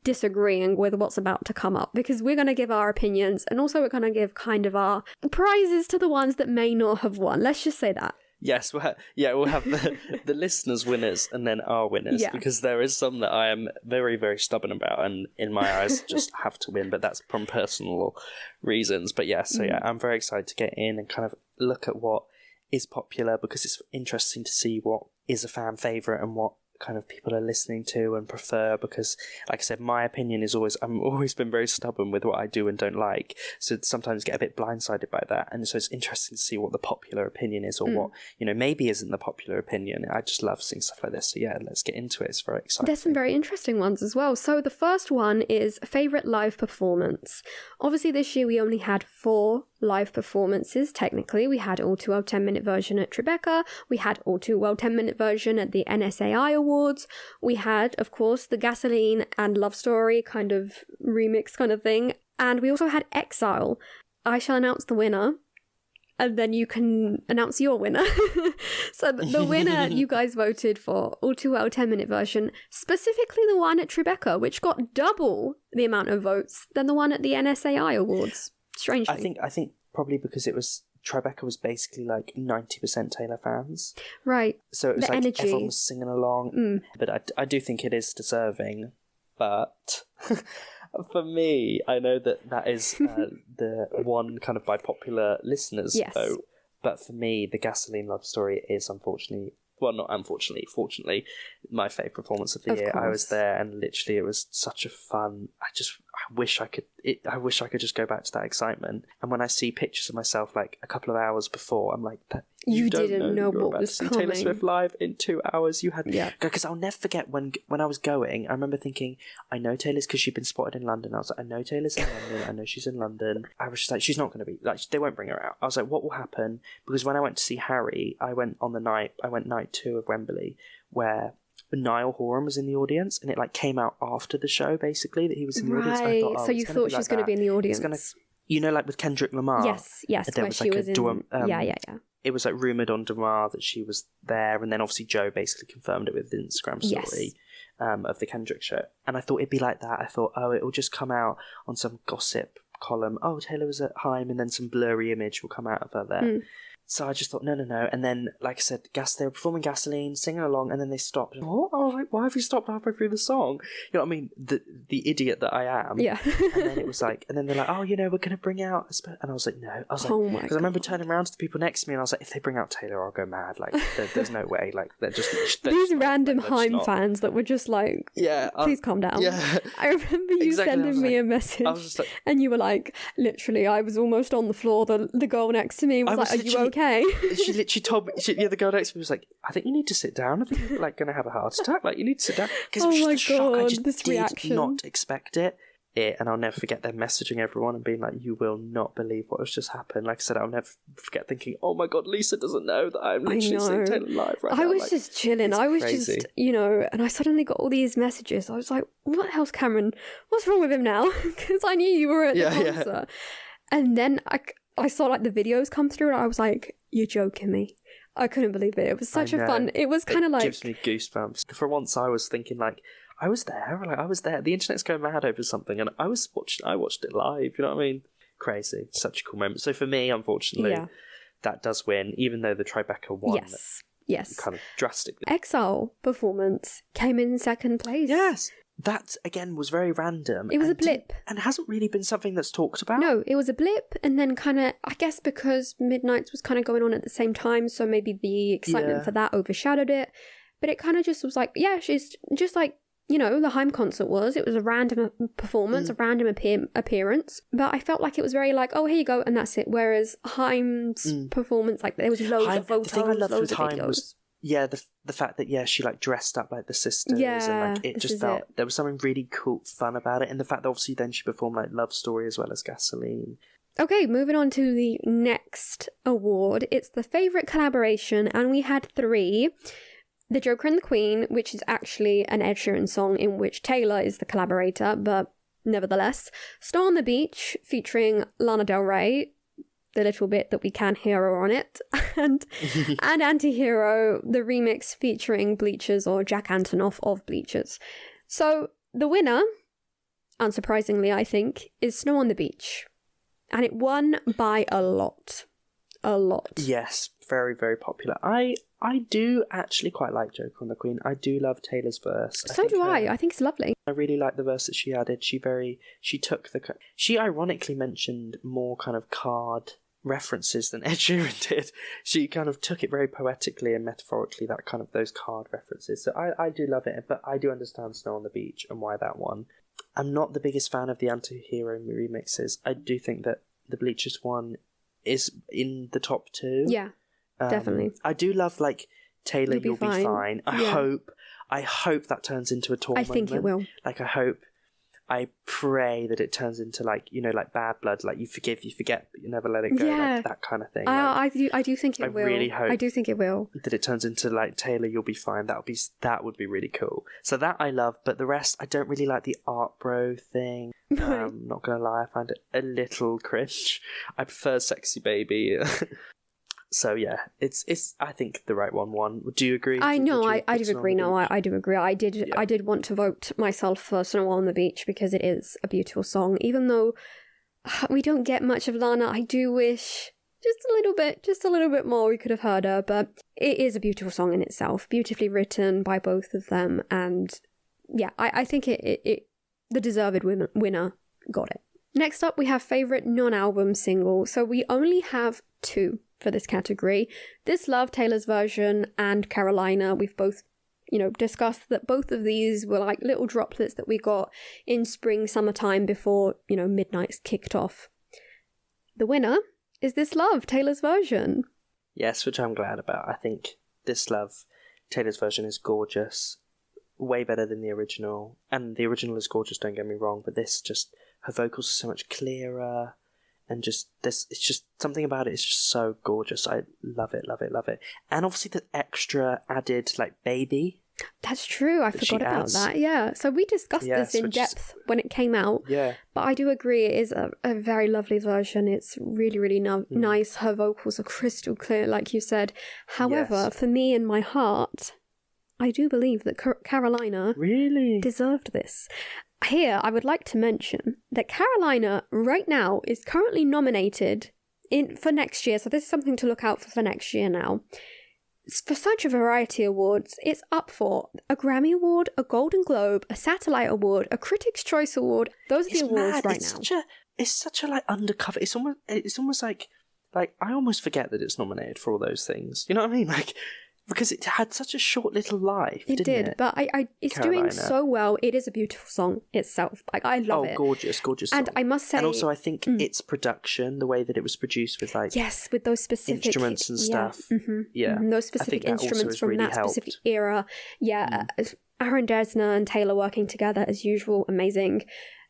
Speaker 2: disagreeing with what's about to come up? Because we're going to give our opinions, and also we're going to give kind of our prizes to the ones that may not have won. Let's just say that.
Speaker 1: Yes, we'll have the listeners' winners and then our winners, because there is some that I am very, very stubborn about, and in my eyes just have to win, but that's from personal reasons. But I'm very excited to get in and kind of look at what is popular, because it's interesting to see what is a fan favourite and what kind of people are listening to and prefer, because like I said, my opinion is I'm always been very stubborn with what I do and don't like, so sometimes get a bit blindsided by that. And so it's interesting to see what the popular opinion is, or what maybe isn't the popular opinion. I just love seeing stuff like this, so let's get into it. It's very exciting. There's
Speaker 2: some very interesting ones as well. So the first one is favourite live performance. Obviously this year we only had 4 live performances. Technically, we had All Too Well 10-minute version at Tribeca, we had All Too Well 10-minute version at the NSAI Awards, we had, of course, the Gasoline and Love Story kind of remix kind of thing, and we also had Exile. I shall announce the winner, and then you can announce your winner. So the winner, you guys voted for All Too Well 10-minute version, specifically the one at Tribeca, which got double the amount of votes than the one at the NSAI Awards. Strangely.
Speaker 1: I think probably because Tribeca was basically like 90% Taylor fans.
Speaker 2: Right.
Speaker 1: So it was
Speaker 2: the
Speaker 1: like
Speaker 2: energy.
Speaker 1: Everyone was singing along. But I do think it is deserving. But for me, I know that is the one kind of by popular listeners vote. But for me, the Gasoline Love Story is fortunately, my favourite performance of the year.
Speaker 2: Course.
Speaker 1: I was there, and literally it was such a fun. I wish I could just go back to that excitement. And when I see pictures of myself like a couple of hours before, I'm like,
Speaker 2: you didn't know what was coming.
Speaker 1: Taylor Swift live in 2 hours. You had because I'll never forget when I was going. I remember thinking, I know Taylor's, because she'd been spotted in London. I was like, I know Taylor's in London. I know she's in London. I was just like, she's not going to be like, they won't bring her out. I was like, what will happen? Because when I went to see Harry, I went night 2 of Wembley, where Niall Horan was in the audience, and it like came out after the show basically that he was in the audience.
Speaker 2: I
Speaker 1: thought,
Speaker 2: so you thought she was going to be in the audience?
Speaker 1: Like with Kendrick Lamar.
Speaker 2: Yes,
Speaker 1: there
Speaker 2: where
Speaker 1: was
Speaker 2: she
Speaker 1: like
Speaker 2: was in. Yeah.
Speaker 1: It was like rumoured on Demar that she was there, and then obviously Joe basically confirmed it with the Instagram story of the Kendrick show. And I thought it'd be like that. I thought, it'll just come out on some gossip column. Oh, Taylor was at Haim, and then some blurry image will come out of her there. So I just thought, no. And then, like I said, they were performing Gasoline, singing along, and then they stopped. And what? I was like, why have you stopped halfway through the song? You know what I mean? The idiot that I am.
Speaker 2: Yeah.
Speaker 1: And then it was like, and then they're like, we're going to bring out and I was like, no. I was like,
Speaker 2: oh my God.
Speaker 1: Because I remember turning around to the people next to me, and I was like, if they bring out Taylor, I'll go mad. Like, there's no way. Like, they're just
Speaker 2: these random Haim fans that were just like, please calm down.
Speaker 1: Yeah.
Speaker 2: I remember you sending me a message, and you were like, literally, I was almost on the floor. The girl next to me was like, are you okay?
Speaker 1: She literally told me, the girl next to me was like, I think you need to sit down. I think you're like going to have a heart attack. Like, you need to sit down. Because it was just a shock. I just did not expect it. And I'll never forget them messaging everyone and being like, you will not believe what has just happened. Like I said, I'll never forget thinking, oh my God, Lisa doesn't know that I'm literally seeing Taylor live right now.
Speaker 2: I was just chilling. I was crazy. Just, and I suddenly got all these messages. I was like, what the hell's Cameron? What's wrong with him now? Because I knew you were at the concert. Yeah. And then I saw like the videos come through, and I was like, you're joking me. I couldn't believe it. It was such a fun. It was kind of like,
Speaker 1: gives me goosebumps. For once, I was thinking like, I was there. The internet's going mad over something, and I watched it live. You know what I mean? Crazy. Such a cool moment. So for me, unfortunately, that does win, even though the Tribeca won.
Speaker 2: Yes.
Speaker 1: Kind of drastically.
Speaker 2: Exile performance came in second place.
Speaker 1: Yes. That, again, was very random.
Speaker 2: It was a blip.
Speaker 1: And hasn't really been something that's talked about.
Speaker 2: No, it was a blip, and then kind of, I guess because Midnights was kind of going on at the same time, so maybe the excitement for that overshadowed it. But it kind of just was like, she's just like the Haim concert was. It was a random performance, a random appearance. But I felt like it was very like, oh, here you go, and that's it. Whereas Haim's performance, like there was loads of photos,
Speaker 1: the thing I loved
Speaker 2: loads
Speaker 1: with
Speaker 2: of
Speaker 1: Haim
Speaker 2: videos.
Speaker 1: was, the fact that, she like dressed up like the sisters, and like it just felt, there was something really cool, fun about it. And the fact that obviously then she performed like Love Story as well as Gasoline.
Speaker 2: Okay, moving on to the next award. It's the favourite collaboration, and we had 3. The Joker and the Queen, which is actually an Ed Sheeran song in which Taylor is the collaborator, but nevertheless. Snow on the Beach, featuring Lana Del Rey, the little bit that we can hear her on it, and Antihero, the remix featuring Bleachers or Jack Antonoff of Bleachers. So the winner, unsurprisingly I think, is Snow on the Beach. And it won by a lot. A lot.
Speaker 1: Yes, very, very popular. I do actually quite like Joker and the Queen. I do love Taylor's verse.
Speaker 2: So do I. I think it's lovely.
Speaker 1: I really like the verse that she added. She ironically mentioned more kind of card references than Ed Sheeran did. She kind of took it very poetically and metaphorically, that kind of those card references. So I do love it, but I do understand Snow on the Beach and why that one. I'm not the biggest fan of the Antihero remixes. I do think that the Bleachers one is in the top 2.
Speaker 2: Yeah, definitely.
Speaker 1: I do love like Taylor, You'll Be Fine. I hope that turns into a tour moment.
Speaker 2: I think it will.
Speaker 1: Like I pray that it turns into like, like Bad Blood, like you forgive, you forget, but you never let it go, like that kind of thing.
Speaker 2: I do think it will.
Speaker 1: Really hope
Speaker 2: I do think it will.
Speaker 1: That it turns into like Taylor, You'll Be Fine. That would be really cool. So that I love, but the rest I don't really like the Art Bro thing. Not gonna lie, I find it a little cringe. I prefer Sexy Baby. So yeah, it's I think the right one won. Do you agree?
Speaker 2: I do agree. No, I do agree. I did want to vote myself for Snow on the Beach because it is a beautiful song. Even though we don't get much of Lana, I do wish just a little bit more we could have heard her. But it is a beautiful song in itself, beautifully written by both of them, and yeah, I think it the deserved winner got it. Next up, we have favourite non-album single. So we only have 2 for this category. This Love, Taylor's version, and Carolina. We've both, discussed that both of these were like little droplets that we got in spring, summertime before, Midnight's kicked off. The winner is This Love, Taylor's version.
Speaker 1: Yes, which I'm glad about. I think This Love, Taylor's version is gorgeous. Way better than the original. And the original is gorgeous, don't get me wrong, but this just, her vocals are so much clearer. And just this, it's just something about it is just so gorgeous. I love it, love it, love it. And obviously the extra added like Baby.
Speaker 2: That's true. I forgot about that. Yeah. So we discussed this in depth when it came out.
Speaker 1: Yeah.
Speaker 2: But I do agree it is a very lovely version. It's really, really nice. Her vocals are crystal clear, like you said. However, for me in my heart, I do believe that Carolina
Speaker 1: really
Speaker 2: deserved this. Here, I would like to mention that Carolina right now is currently nominated for next year. So this is something to look out for next year now. For such a variety of awards, it's up for a Grammy Award, a Golden Globe, a Satellite Award, a Critics' Choice Award. Those are the awards right now.
Speaker 1: It's such a like undercover. It's almost like I almost forget that it's nominated for all those things. You know what I mean? Like, because it had such a short little life. It did,
Speaker 2: but it's Carolina. Doing so well. It is a beautiful song itself. Like I love it.
Speaker 1: Oh, gorgeous song.
Speaker 2: And I must say,
Speaker 1: and also I think its production, the way that it was produced with like
Speaker 2: with those specific
Speaker 1: instruments and stuff.
Speaker 2: Those specific instruments from really that specific era. Aaron Dessner and Taylor working together as usual, amazing.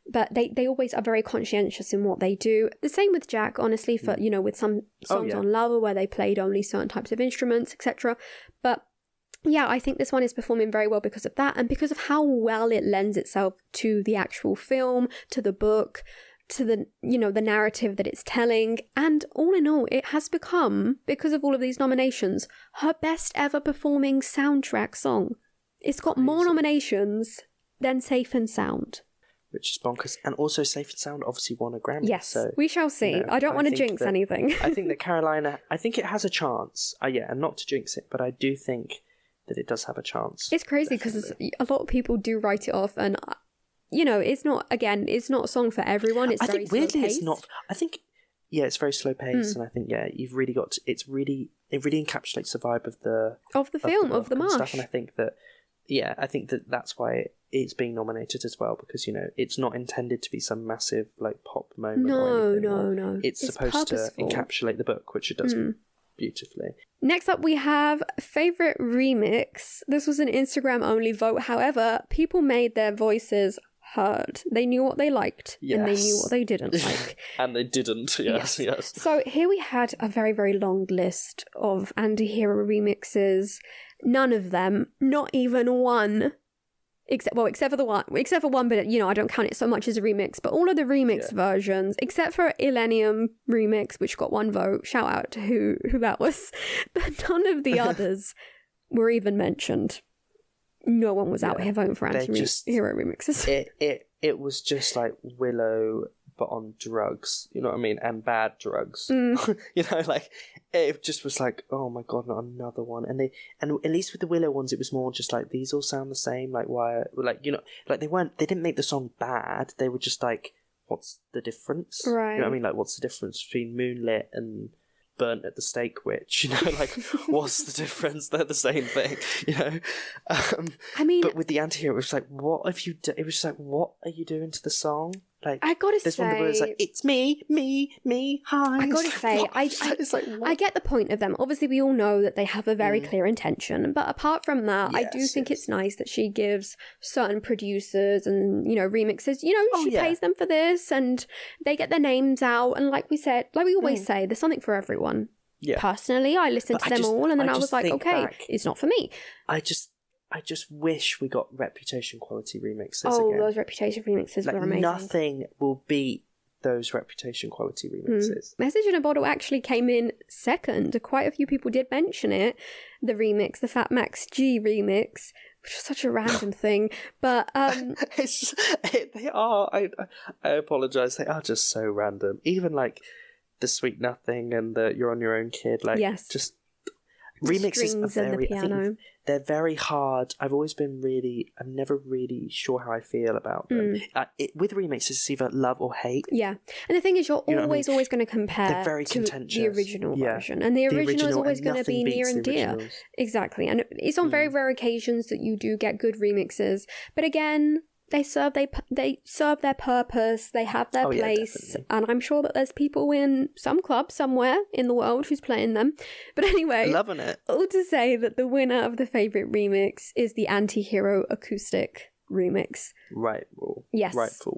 Speaker 2: But they always are very conscientious in what they do. The same with Jack, honestly, for with some songs on Lover where they played only certain types of instruments, etc. But yeah, I think this one is performing very well because of that and because of how well it lends itself to the actual film, to the book, to the the narrative that it's telling. And all in all, it has become, because of all of these nominations, her best ever performing soundtrack song. It's got more nominations than Safe and Sound.
Speaker 1: Which is bonkers. And also Safe and Sound obviously won a Grammy.
Speaker 2: Yes,
Speaker 1: so,
Speaker 2: we shall see. I don't want to jinx anything.
Speaker 1: I think that Carolina, I think it has a chance. And not to jinx it, but I do think that it does have a chance.
Speaker 2: It's crazy because a lot of people do write it off and, it's not a song for everyone. It's very slow paced.
Speaker 1: It's not. I think, it's very slow paced and I think, you've really got to, it really encapsulates the vibe of the
Speaker 2: film, of the march.
Speaker 1: Stuff, and I think that, that's why it's being nominated as well, because, you know, it's not intended to be some massive, like, pop moment or anything.
Speaker 2: No.
Speaker 1: It's supposed
Speaker 2: purposeful.
Speaker 1: to encapsulate the book, which it does beautifully.
Speaker 2: Next up, we have favourite remix. This was an Instagram-only vote. However, people made their voices heard. They knew what they liked, and they knew what they didn't like.
Speaker 1: And they didn't, yes.
Speaker 2: So here we had a very, very long list of anti-hero remixes. None of them, not even one, except for one, but, you know, I don't count it so much as a remix, but all of the remix versions, except for Illenium remix, which got one vote, shout out to who that was, but none of the others were even mentioned. No one was out here voting for anti-hero remixes.
Speaker 1: It was just like Willow, but on drugs, you know what I mean? And bad drugs. You know, like, it just was like, oh my god, not another one. And at least with the Willow ones, it was more just like, these all sound the same, like, why, like, you know, like, they didn't make the song bad, they were just like, what's the difference?
Speaker 2: Right.
Speaker 1: You know what I mean? Like, what's the difference between Moonlit and Burnt at the Stake Witch? You know, like, what's the difference? They're the same thing, you know?
Speaker 2: I mean,
Speaker 1: but with the anti-hero, it was like, what have you done? It was just like, what are you doing to the song? Like,
Speaker 2: I gotta
Speaker 1: there's
Speaker 2: say,
Speaker 1: one where it's like, it's me, hi.
Speaker 2: I gotta say,
Speaker 1: it's like, what?
Speaker 2: I get the point of them. Obviously, we all know that they have a very clear intention. But apart from that, I do think it's nice that she gives certain producers and, you know, remixers, you know, she pays them for this and they get their names out. And like we said, like we always say, there's something for everyone. Yeah. Personally, I listened to them all and then I was like, okay, it's not for me.
Speaker 1: I just wish we got Reputation quality remixes
Speaker 2: again.
Speaker 1: Oh,
Speaker 2: those Reputation remixes were amazing.
Speaker 1: Nothing will beat those Reputation quality remixes.
Speaker 2: Message in a Bottle actually came in second. Quite a few people did mention it. The remix, the Fat Max G remix, which is such a random thing. But
Speaker 1: they are. I apologise. They are just so random. Even like the Sweet Nothing and the You're on Your Own Kid. Like, just remixes are very, I think they're very hard. I'm never really sure how I feel about them. With remixes, it's either love or hate.
Speaker 2: Yeah. And the thing is, you're always going to compare
Speaker 1: they're very
Speaker 2: to
Speaker 1: contentious.
Speaker 2: the original version. And the original is always going to be near and dear. Exactly. And it's on very rare occasions that you do get good remixes. But again, they serve their purpose, they have their place, and I'm sure that there's people in some club somewhere in the world who's playing them. But anyway,
Speaker 1: loving it.
Speaker 2: All to say that the winner of the favourite remix is the Anti-Hero acoustic remix.
Speaker 1: Rightful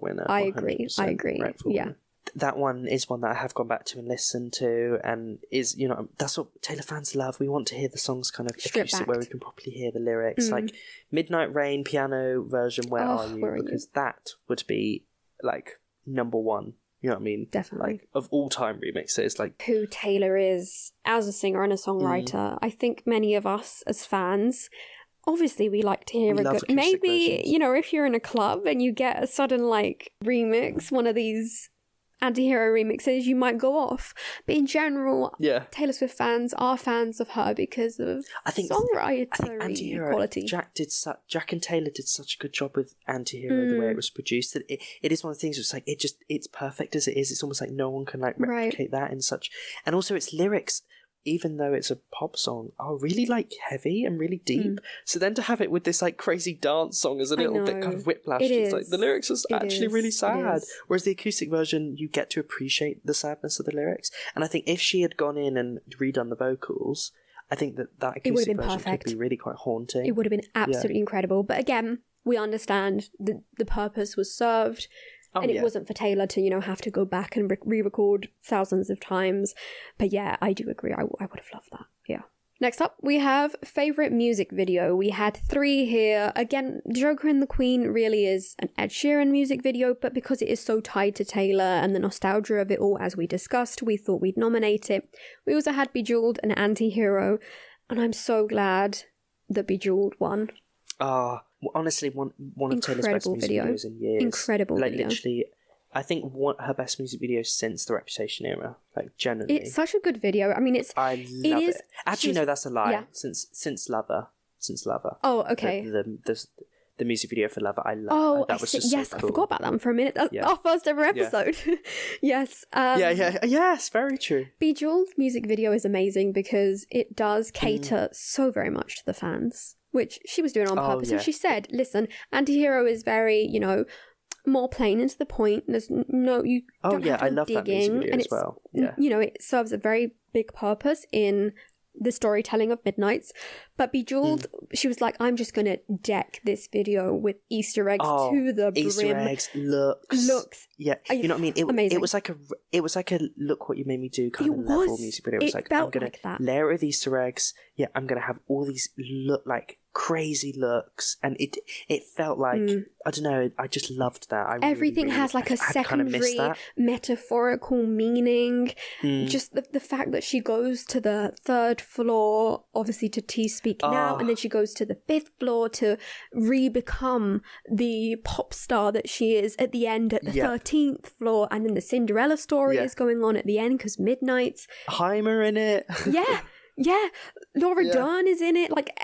Speaker 1: winner.
Speaker 2: I agree.
Speaker 1: Rightful winner. That one is one that I have gone back to and listened to, and is, you know, that's what Taylor fans love. We want to hear the songs kind of acoustic, where we can properly hear the lyrics. Like Midnight Rain piano version, Where Are You? Because that would be like number one. You know what I mean?
Speaker 2: Definitely.
Speaker 1: Like, of all time remixes, like
Speaker 2: who Taylor is as a singer and a songwriter. I think many of us as fans, obviously we like to hear a good, maybe versions. You know, if you're in a club and you get a sudden like remix, one of these anti-hero remixes, you might go off. But in general, Taylor Swift fans are fans of her because of songwriting quality.
Speaker 1: Jack and Taylor did such a good job with Anti-Hero, the way it was produced, that it is one of the things that's like, it's perfect as it is. It's almost like no one can like replicate that in such. And also its lyrics, even though it's a pop song, are really like heavy and really deep. So then to have it with this like crazy dance song as a little bit kind of whiplash, it's like the lyrics are actually really sad. Whereas the acoustic version, you get to appreciate the sadness of the lyrics. And I think if she had gone in and redone the vocals, I think that acoustic version could be really quite haunting.
Speaker 2: It would have been absolutely incredible. But again, we understand that the purpose was served. And it wasn't for Taylor to, you know, have to go back and re-record thousands of times. But yeah, I do agree. I would have loved that. Yeah. Next up, we have favourite music video. We had 3 here. Again, Joker and the Queen really is an Ed Sheeran music video, but because it is so tied to Taylor and the nostalgia of it all, as we discussed, we thought we'd nominate it. We also had Bejeweled and Anti-Hero, and I'm so glad that Bejeweled won.
Speaker 1: Honestly, one of Taylor's best music videos in years.
Speaker 2: Incredible video.
Speaker 1: Literally, I think her best music video since the Reputation era. Like, generally,
Speaker 2: it's such a good video. I mean,
Speaker 1: I love it. Actually, no, that's a lie. Yeah. Since Lover.
Speaker 2: Oh, okay.
Speaker 1: The music video for Lover, I love. That was just so cool.
Speaker 2: I forgot about that one for a minute. That's our first ever episode. Yes.
Speaker 1: Yes, very true.
Speaker 2: Bejeweled's music video is amazing because it does cater so very much to the fans. which she was doing on purpose.
Speaker 1: yeah.
Speaker 2: And she said, listen, Antihero is very, you know, more plain and to the point. There's no, you don't have to
Speaker 1: I love that music video
Speaker 2: and
Speaker 1: as well. Yeah.
Speaker 2: You know, it serves a very big purpose in the storytelling of Midnights. But Bejeweled, she was like, I'm just going to deck this video with Easter eggs to the brim.
Speaker 1: Easter eggs, looks. Yeah, you know what I mean?
Speaker 2: Amazing.
Speaker 1: It was like a look what you made me do kind of level music video. It was like, I'm going to layer it with Easter eggs. Yeah, I'm going to have all these crazy looks. And it felt like, I don't know, I just loved that.
Speaker 2: Everything has like a secondary metaphorical meaning. Just the fact that she goes to the 3rd floor, obviously to Speak Now, and then she goes to the 5th floor to re-become the pop star that she is at the end at the 13th floor, and then the Cinderella story is going on at the end because Midnights.
Speaker 1: Heimer in it.
Speaker 2: yeah. Laura Dern is in it. Like,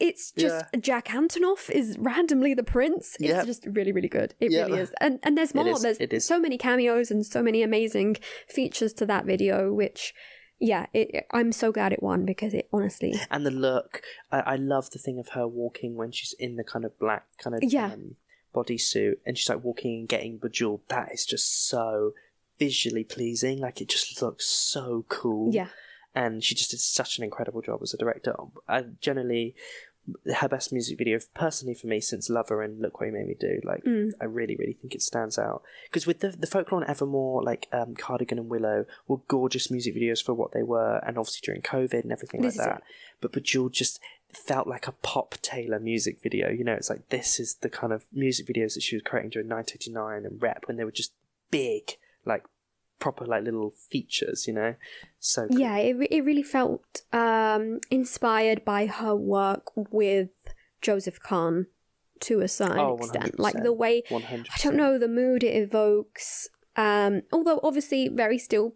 Speaker 2: it's just Jack Antonoff is randomly the prince. It's just really, really good. It really is. And there's more. There's so many cameos and so many amazing features to that video, which... yeah, I'm so glad it won because it honestly...
Speaker 1: And the look, I love the thing of her walking when she's in the kind of black kind of bodysuit and she's like walking and getting bejeweled. That is just so visually pleasing. Like, it just looks so cool.
Speaker 2: Yeah.
Speaker 1: And she just did such an incredible job as a director. Generally, her best music video, personally for me, since Lover and Look What You Made Me Do, like, I really, really think it stands out. Because with the Folklore and Evermore, like Cardigan and Willow, were gorgeous music videos for what they were, and obviously during COVID and everything like that. But Bejeweled just felt like a pop Taylor music video. You know, it's like, this is the kind of music videos that she was creating during 1989 and Rep, when they were just big, like, proper like little features, you know. So cool.
Speaker 2: Yeah, it really felt inspired by her work with Joseph Kahn to a certain extent, like the way
Speaker 1: 100%.
Speaker 2: I don't know, the mood it evokes, although obviously very still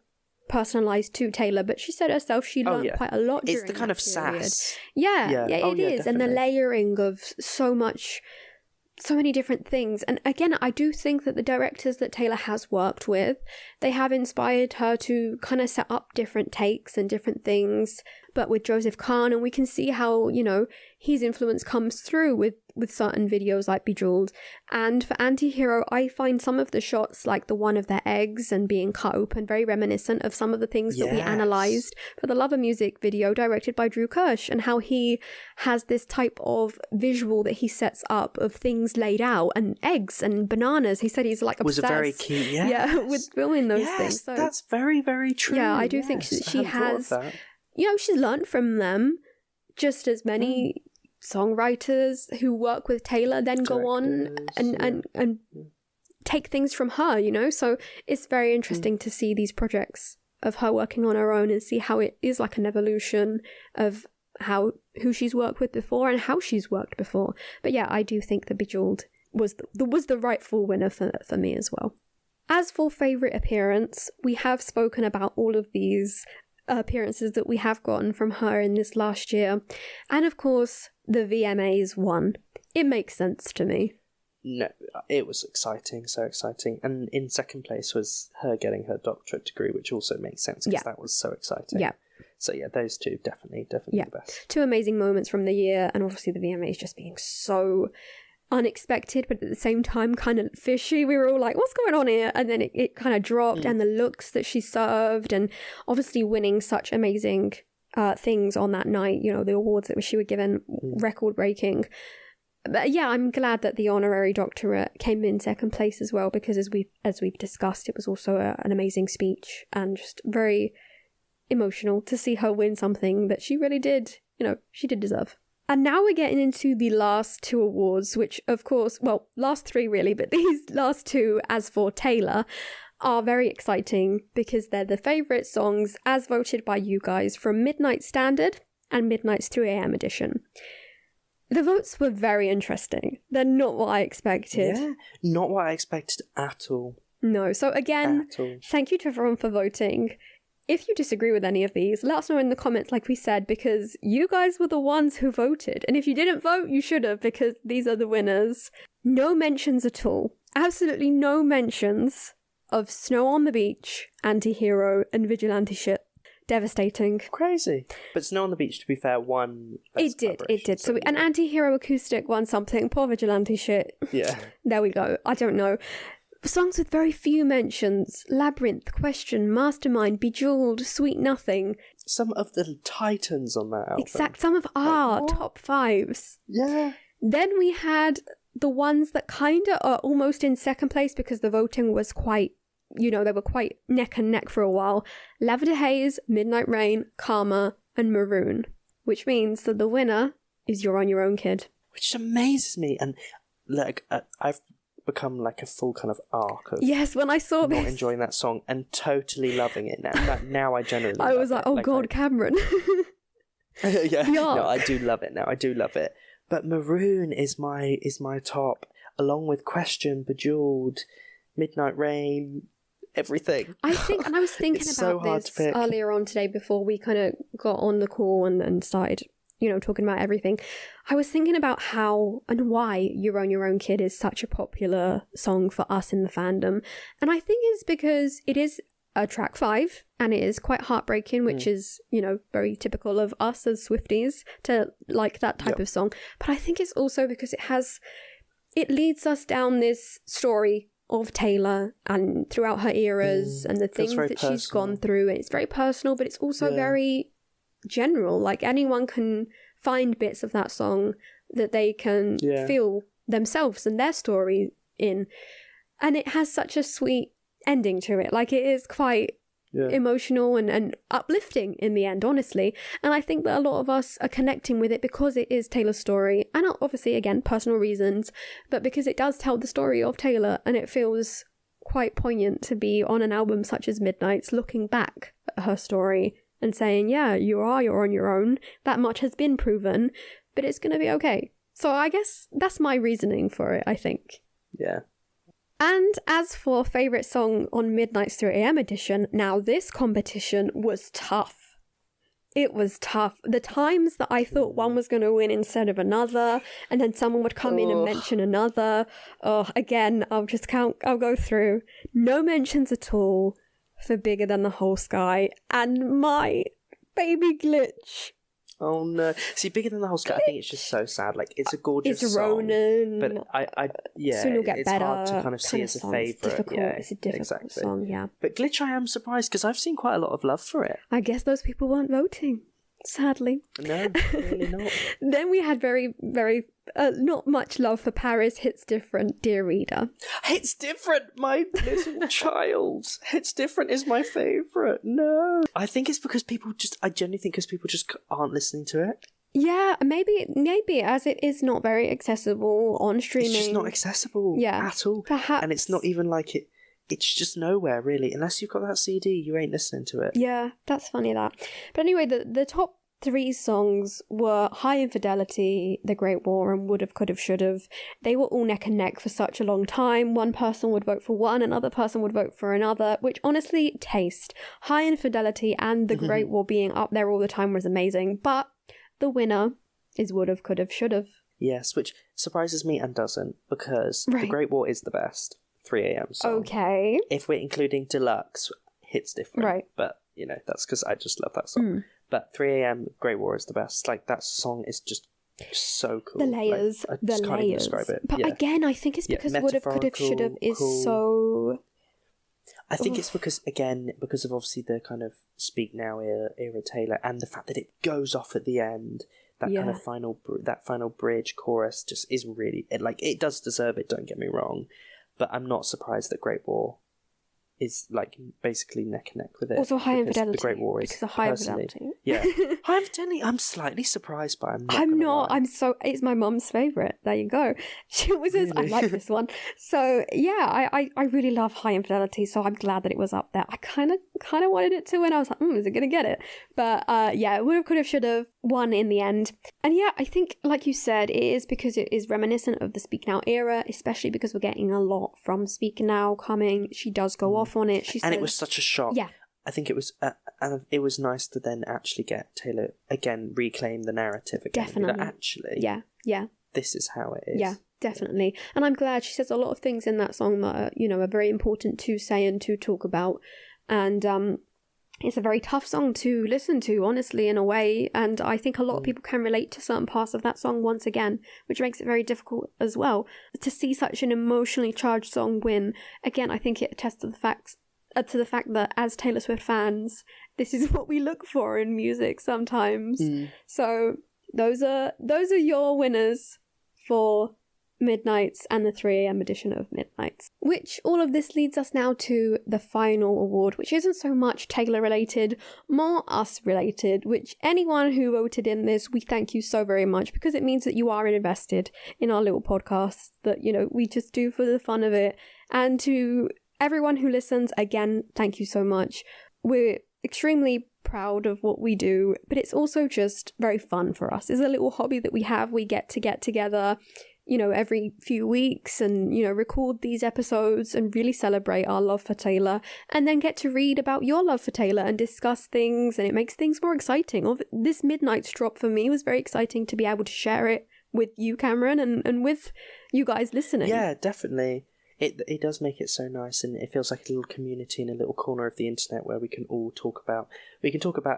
Speaker 2: personalized to Taylor, but she said herself she learned quite a lot during
Speaker 1: the kind of
Speaker 2: period.
Speaker 1: sass.
Speaker 2: It is,
Speaker 1: definitely.
Speaker 2: and the layering of so many different things. And again, I do think that the directors that Taylor has worked with, they have inspired her to kind of set up different takes and different things, but with Joseph Kahn, and we can see how, you know, his influence comes through with certain videos like Bejeweled. And for Antihero, I find some of the shots, like the one of their eggs and being cut open, very reminiscent of some of the things that we analysed for the Lover music video directed by Drew Kirsch, and how he has this type of visual that he sets up of things laid out, and eggs and bananas. He said he's like obsessed.
Speaker 1: Was a very key,
Speaker 2: with filming those things. So,
Speaker 1: that's very, very true.
Speaker 2: Yeah, I do think she has, you know, she's learned from them, just as many songwriters who work with Taylor then go on and take things from her, you know. So it's very interesting to see these projects of her working on her own and see how it is like an evolution of who she's worked with before and how she's worked before. But yeah, I do think that Bejeweled was the rightful winner for me as well. As for favourite appearance, we have spoken about all of these appearances that we have gotten from her in this last year, and of course the VMAs won. It makes sense to me.
Speaker 1: No, it was exciting, so exciting. And in second place was her getting her doctorate degree, which also makes sense because that was so exciting. Yeah. So yeah, those two definitely the best.
Speaker 2: Two amazing moments from the year, and obviously the VMAs just being so unexpected, but at the same time kind of fishy. We were all like, what's going on here? And then it kind of dropped, and the looks that she served, and obviously winning such amazing things on that night, you know, the awards that she were given, record breaking. But yeah, I'm glad that the honorary doctorate came in second place as well, because as we've discussed, it was also an amazing speech and just very emotional to see her win something that she really did, you know, she did deserve. And now we're getting into the last two awards, which of course, well, last three really, but these last two, as for Taylor, are very exciting because they're the favourite songs as voted by you guys from Midnight Standard and Midnight's 3 a.m. edition. The votes were very interesting. They're not what I expected.
Speaker 1: Yeah, not what I expected at all.
Speaker 2: No, so again, thank you to everyone for voting. If you disagree with any of these, let us know in the comments, like we said, because you guys were the ones who voted. And if you didn't vote, you should have, because these are the winners. No mentions at all. Absolutely no mentions of Snow on the Beach, Antihero, and Vigilante Ship. devastating.
Speaker 1: Crazy. But Snow on the Beach, to be fair, won Best
Speaker 2: It did. So an anti-hero acoustic won something. Poor Vigilante shit.
Speaker 1: Yeah.
Speaker 2: There we go. I don't know. Songs with very few mentions. Labyrinth, Question, Mastermind, Bejeweled, Sweet Nothing.
Speaker 1: Some of the titans on that album.
Speaker 2: Some of our top fives.
Speaker 1: Yeah.
Speaker 2: Then we had the ones that kind of are almost in second place because the voting was quite, they were quite neck and neck for a while. Lavender Haze, Midnight Rain, Karma, and Maroon. Which means that the winner is You're on Your Own, Kid.
Speaker 1: Which amazes me. And like, I've become like a full kind of arc of
Speaker 2: when I saw
Speaker 1: not enjoying that song and totally loving it now. Now I genuinely
Speaker 2: I was like, oh God, Cameron.
Speaker 1: yeah. No, I do love it now. I do love it. But Maroon is my top, along with Question, Bejeweled, Midnight Rain, everything.
Speaker 2: I was thinking about this earlier on today before we kind of got on the call and started, talking about everything. I was thinking about how and why You're on Your Own, Kid is such a popular song for us in the fandom. And I think it's because it is a track 5 and it is quite heartbreaking, which is, very typical of us as Swifties to like that type of song. But I think it's also because it leads us down this story of Taylor and throughout her eras and the things that she's gone through. And it's very personal, but it's also very general. Like anyone can find bits of that song that they can feel themselves and their story in. And it has such a sweet ending to it. Like it is quite emotional and uplifting in the end, honestly. And I think that a lot of us are connecting with it because it is Taylor's story, and obviously again personal reasons, but because it does tell the story of Taylor, and it feels quite poignant to be on an album such as Midnight's looking back at her story and saying, you're on your own, that much has been proven, but it's gonna be okay. So I guess that's my reasoning for it, I think. And as for favourite song on Midnight's 3am edition, now this competition was tough. It was tough. The times that I thought one was going to win instead of another, and then someone would come in and mention another. Again, I'll go through. No mentions at all for Bigger Than the Whole Sky, and my baby Glitch.
Speaker 1: Oh no! See, Bigger Than the Whole Sky, I think it's just so sad. Like, it's a gorgeous
Speaker 2: song. It's
Speaker 1: Ronan. But
Speaker 2: Soon You'll Get
Speaker 1: it's
Speaker 2: Better.
Speaker 1: Hard to kind of see as a favourite.
Speaker 2: It's a difficult song, yeah.
Speaker 1: But Glitch, I am surprised because I've seen quite a lot of love for it.
Speaker 2: I guess those people weren't voting, sadly.
Speaker 1: No, really not.
Speaker 2: Then we had very, very not much love for Paris. Hits Different, Dear Reader.
Speaker 1: Hits Different, my little child. Hits Different is my favourite. No. I think it's because I genuinely think because people just aren't listening to it.
Speaker 2: Yeah, maybe as it is not very accessible on streaming.
Speaker 1: It's just not accessible at all.
Speaker 2: Perhaps.
Speaker 1: And it's not even like it's just nowhere, really. Unless you've got that CD, you ain't listening to it.
Speaker 2: Yeah, that's funny that. But anyway, the top 3 songs were High Infidelity, The Great War, and Would've, Could've, Should've. They were all neck and neck for such a long time. One person would vote for one, another person would vote for another, which honestly, taste. High Infidelity and The Great War being up there all the time was amazing, but the winner is Would've, Could've, Should've.
Speaker 1: Yes, which surprises me and doesn't, because The Great War is the best 3am song.
Speaker 2: Okay.
Speaker 1: If we're including Deluxe, Hits Different.
Speaker 2: Right.
Speaker 1: But, that's because I just love that song. But 3am, Great War is the best. Like, that song is just so cool.
Speaker 2: The layers.
Speaker 1: Like, I just can't even describe it.
Speaker 2: But again, I think it's because Would've, Could've, Should've is cool. So...
Speaker 1: I think it's because of obviously the kind of Speak Now era Taylor, and the fact that it goes off at the end. That kind of final bridge chorus just is really... It does deserve it, don't get me wrong. But I'm not surprised that Great War is basically neck and neck with it.
Speaker 2: Also High Infidelity.
Speaker 1: The Great War is
Speaker 2: because of High Infidelity.
Speaker 1: Yeah. High Infidelity, I'm slightly surprised by.
Speaker 2: It's my mum's favourite. There you go. She always says, I like this one. So yeah, I really love High Infidelity, so I'm glad that it was up there. I kind of wanted it to win. I was like, is it going to get it? But Would've, Could've, Should've won in the end. And yeah, I think, like you said, it is because it is reminiscent of the Speak Now era, especially because we're getting a lot from Speak Now coming. She does go off on it.
Speaker 1: It was such a shock.
Speaker 2: Yeah.
Speaker 1: I think it was, and it was nice to then actually get Taylor again reclaim the narrative again.
Speaker 2: Definitely.
Speaker 1: Actually,
Speaker 2: yeah.
Speaker 1: This is how it is.
Speaker 2: Yeah, definitely. And I'm glad she says a lot of things in that song that are very important to say and to talk about. And It's a very tough song to listen to, honestly, in a way, and I think a lot of people can relate to certain parts of that song once again, which makes it very difficult as well. To see such an emotionally charged song win, again, I think it attests to the fact that as Taylor Swift fans, this is what we look for in music sometimes. So those are your winners for Midnights and the 3am edition of Midnights. Which all of this leads us now to the final award, which isn't so much Taylor related, more us related, which anyone who voted in this, we thank you so very much, because it means that you are invested in our little podcast that, you know, we just do for the fun of it. And to everyone who listens, again, thank you so much. We're extremely proud of what we do, but it's also just very fun for us. It's a little hobby that we have. We get together, you know, every few weeks and, you know, record these episodes and really celebrate our love for Taylor, and then get to read about your love for Taylor and discuss things, and it makes things more exciting. This Midnight's drop for me was very exciting to be able to share it with you, Cameron, and with you guys listening.
Speaker 1: Yeah, definitely. It does make it so nice, and it feels like a little community in a little corner of the internet where we can all talk about,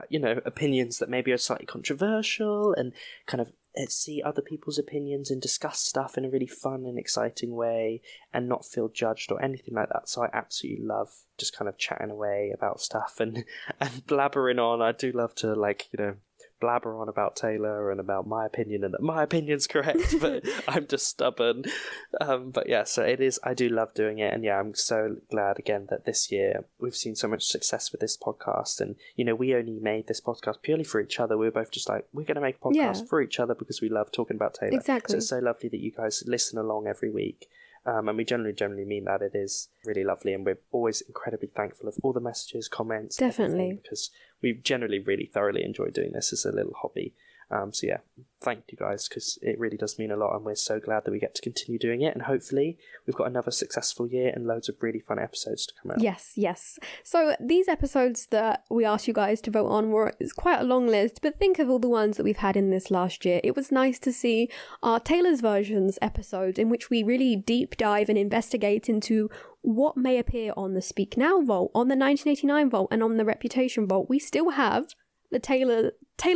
Speaker 1: you know, opinions that maybe are slightly controversial, and kind of see other people's opinions and discuss stuff in a really fun and exciting way and not feel judged or anything like that. So I absolutely love just kind of chatting away about stuff and blabbering on. I do love to, like, you know, blabber on about Taylor and about my opinion, and that my opinion's correct, but I'm just stubborn. But yeah, so it is, I do love doing it, and yeah, I'm so glad again that this year we've seen so much success with this podcast. And, you know, we only made this podcast purely for each other. We were both just like, we're going to make a podcast for each other because we love talking about Taylor.
Speaker 2: Exactly.
Speaker 1: So it's so lovely that you guys listen along every week. And we generally mean that. It is really lovely, and we're always incredibly thankful of all the messages, comments,
Speaker 2: definitely,
Speaker 1: because we generally really thoroughly enjoy doing this as a little hobby. So yeah, thank you guys, because it really does mean a lot, and we're so glad that we get to continue doing it, and hopefully we've got another successful year and loads of really fun episodes to come out.
Speaker 2: Yes. So these episodes that we asked you guys to vote on it's quite a long list, but think of all the ones that we've had in this last year. It was nice to see our Taylor's Versions episodes, in which we really deep dive and investigate into what may appear on the Speak Now vote, on the 1989 vote, and on the Reputation vote. We still have the Taylor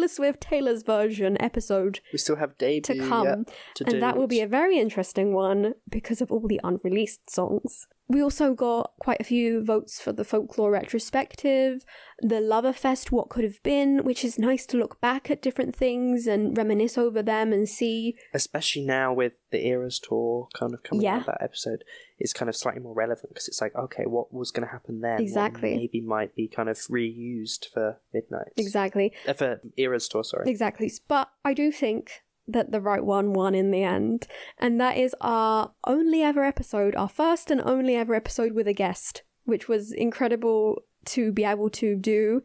Speaker 2: Swift Taylor's Version episode.
Speaker 1: We still have debut
Speaker 2: to come, and that will be a very interesting one because of all the unreleased songs. We also got quite a few votes for the Folklore Retrospective, the Loverfest What Could Have Been, which is nice to look back at different things and reminisce over them and see.
Speaker 1: Especially now with the Eras tour kind of coming out, that episode is kind of slightly more relevant, because it's like, okay, what was going to happen then?
Speaker 2: Exactly.
Speaker 1: What maybe might be kind of reused for Midnight.
Speaker 2: Exactly.
Speaker 1: For Eras tour, sorry.
Speaker 2: Exactly. But I do think that the right one won in the end, and that is our only ever episode, our first and only ever episode with a guest, which was incredible to be able to do.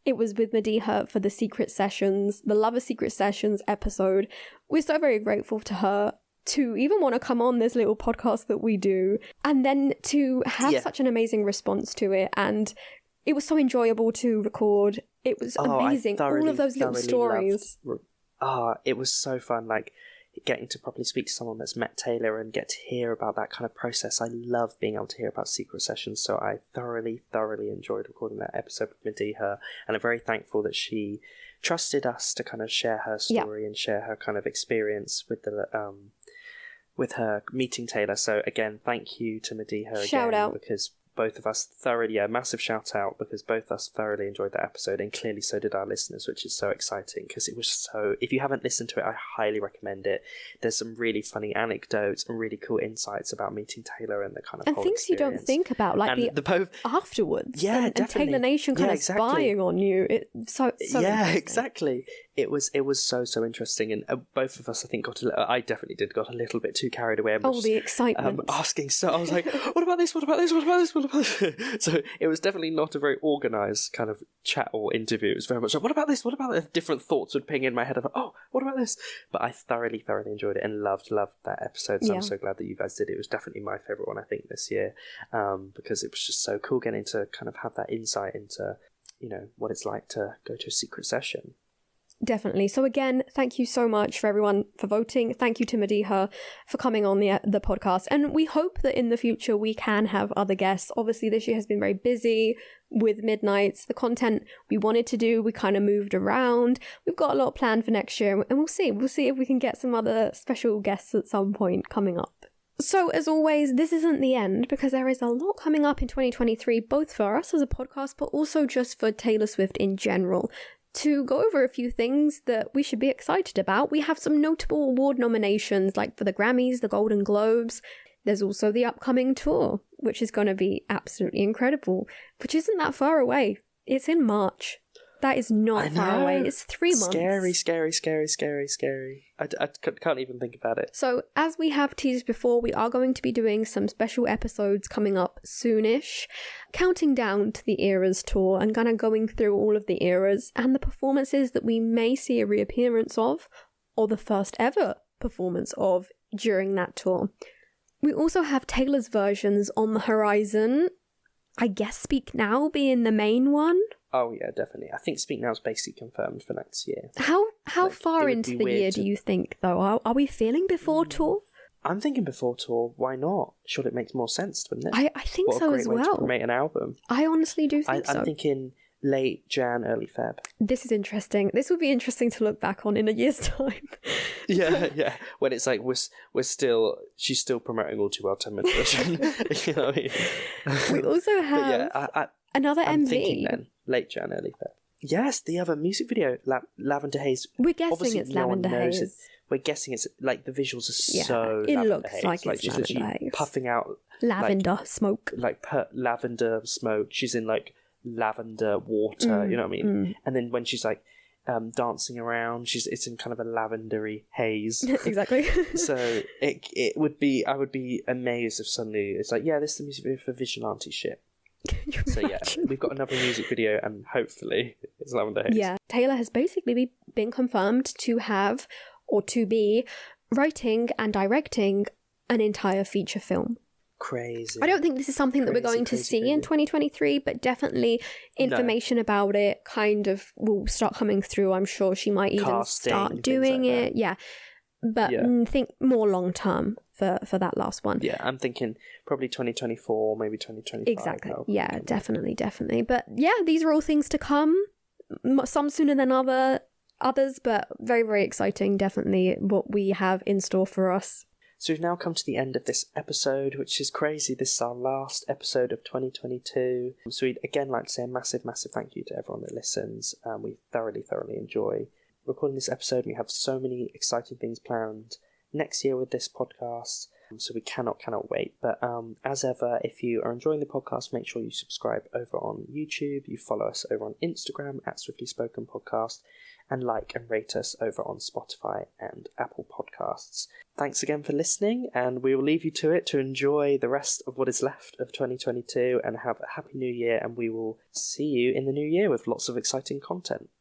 Speaker 2: It was with Mediha for the Secret Sessions, the Lover Secret Sessions episode. We're so very grateful to her to even want to come on this little podcast that we do, and then to have such an amazing response to it. And it was so enjoyable to record. It was amazing. All of those little stories.
Speaker 1: It was so fun, like getting to properly speak to someone that's met Taylor and get to hear about that kind of process. I love being able to hear about Secret Sessions, so I thoroughly enjoyed recording that episode with Mediha, and I'm very thankful that she trusted us to kind of share her story and share her kind of experience with the with her meeting Taylor. So again, thank you to Mediha
Speaker 2: Shout out.
Speaker 1: Because both of us massive shout out, because both of us thoroughly enjoyed that episode, and clearly so did our listeners, which is so exciting, because it was so, if you haven't listened to it, I highly recommend it. There's some really funny anecdotes and really cool insights about meeting Taylor and the kind of
Speaker 2: and
Speaker 1: whole
Speaker 2: things
Speaker 1: experience.
Speaker 2: You don't think about, like
Speaker 1: and
Speaker 2: the afterwards,
Speaker 1: and
Speaker 2: Taylor Nation kind of spying on you. It's so
Speaker 1: exactly. It was so interesting, and both of us, I think, I definitely got a little bit too carried away.
Speaker 2: The excitement.
Speaker 1: Asking, so I was like, what about this? What about this? What about this? What about this? So it was definitely not a very organised kind of chat or interview. It was very much like, what about this? What about this? Different thoughts would ping in my head of, what about this? But I thoroughly enjoyed it and loved that episode. So I'm so glad that you guys did it. It was definitely my favourite one, I think, this year, because it was just so cool getting to kind of have that insight into, you know, what it's like to go to a secret session.
Speaker 2: Definitely. So again, thank you so much for everyone for voting. Thank you to Madiha for coming on the podcast. And we hope that in the future we can have other guests. Obviously, this year has been very busy with Midnights. The content we wanted to do, we kind of moved around. We've got a lot planned for next year, and we'll see. We'll see if we can get some other special guests at some point coming up. So, as always, this isn't the end, because there is a lot coming up in 2023, both for us as a podcast, but also just for Taylor Swift in general. To go over a few things that we should be excited about, we have some notable award nominations, like for the Grammys, the Golden Globes. There's also the upcoming tour, which is going to be absolutely incredible, which isn't that far away. It's in March. That is not far away. It's 3 months.
Speaker 1: Scary. I can't even think about it.
Speaker 2: So, as we have teased before, we are going to be doing some special episodes coming up soonish, counting down to the Eras tour and kind of going through all of the eras and the performances that we may see a reappearance of, or the first ever performance of during that tour. We also have Taylor's versions on the horizon. I guess Speak Now being the main one.
Speaker 1: Oh yeah, definitely. I think Speak Now is basically confirmed for next year.
Speaker 2: How far into the year do you think, though? Are we feeling before tour?
Speaker 1: I'm thinking before tour. Why not? Sure, it makes more sense, wouldn't it?
Speaker 2: I think so as well.
Speaker 1: What a great way to promote an album.
Speaker 2: I honestly do think so.
Speaker 1: I'm thinking late Jan, early Feb.
Speaker 2: This is interesting. This would be interesting to look back on in a year's time.
Speaker 1: Yeah. When it's like she's still promoting All Too Well 10 Minute version. You know what I mean?
Speaker 2: We also have another
Speaker 1: I'm
Speaker 2: MV.
Speaker 1: Thinking then, late Jan, early Feb. Yes, the other music video, Lavender Haze.
Speaker 2: We're guessing
Speaker 1: Obviously,
Speaker 2: it's
Speaker 1: no
Speaker 2: Lavender
Speaker 1: one knows
Speaker 2: Haze.
Speaker 1: We're guessing it's like the visuals are so
Speaker 2: it
Speaker 1: Lavender
Speaker 2: looks
Speaker 1: Haze.
Speaker 2: like it's
Speaker 1: she's
Speaker 2: Lavender
Speaker 1: literally
Speaker 2: Haze.
Speaker 1: puffing out
Speaker 2: Lavender smoke.
Speaker 1: Lavender smoke. She's in like lavender water. You know what I mean? And then when she's like dancing around, it's in kind of a lavendery haze.
Speaker 2: Exactly.
Speaker 1: So it would be. I would be amazed if suddenly it's like, yeah, this is the music video for Vigilante shit. So yeah, we've got another music video, and hopefully it's Lavender Haze.
Speaker 2: Yeah, Taylor has basically been confirmed to have, or to be, writing and directing an entire feature film.
Speaker 1: Crazy.
Speaker 2: I don't think this is something that we're going to see in 2023, but definitely information about it kind of will start coming through. I'm sure she might even start doing it. Yeah. But think more long term for that last one.
Speaker 1: Yeah, I'm thinking probably 2024, maybe 2025.
Speaker 2: Exactly. Yeah, definitely. But yeah, these are all things to come. Some sooner than others, but very, very exciting. Definitely what we have in store for us.
Speaker 1: So we've now come to the end of this episode, which is crazy. This is our last episode of 2022. So we'd again like to say a massive, massive thank you to everyone that listens. We thoroughly enjoy recording this episode. We have so many exciting things planned next year with this podcast, so we cannot wait. But as ever, if you are enjoying the podcast, make sure you subscribe over on YouTube, you follow us over on Instagram at Swiftly Spoken Podcast, and like and rate us over on Spotify and Apple Podcasts. Thanks again for listening, and we will leave you to it to enjoy the rest of what is left of 2022 and have a happy new year, and we will see you in the new year with lots of exciting content.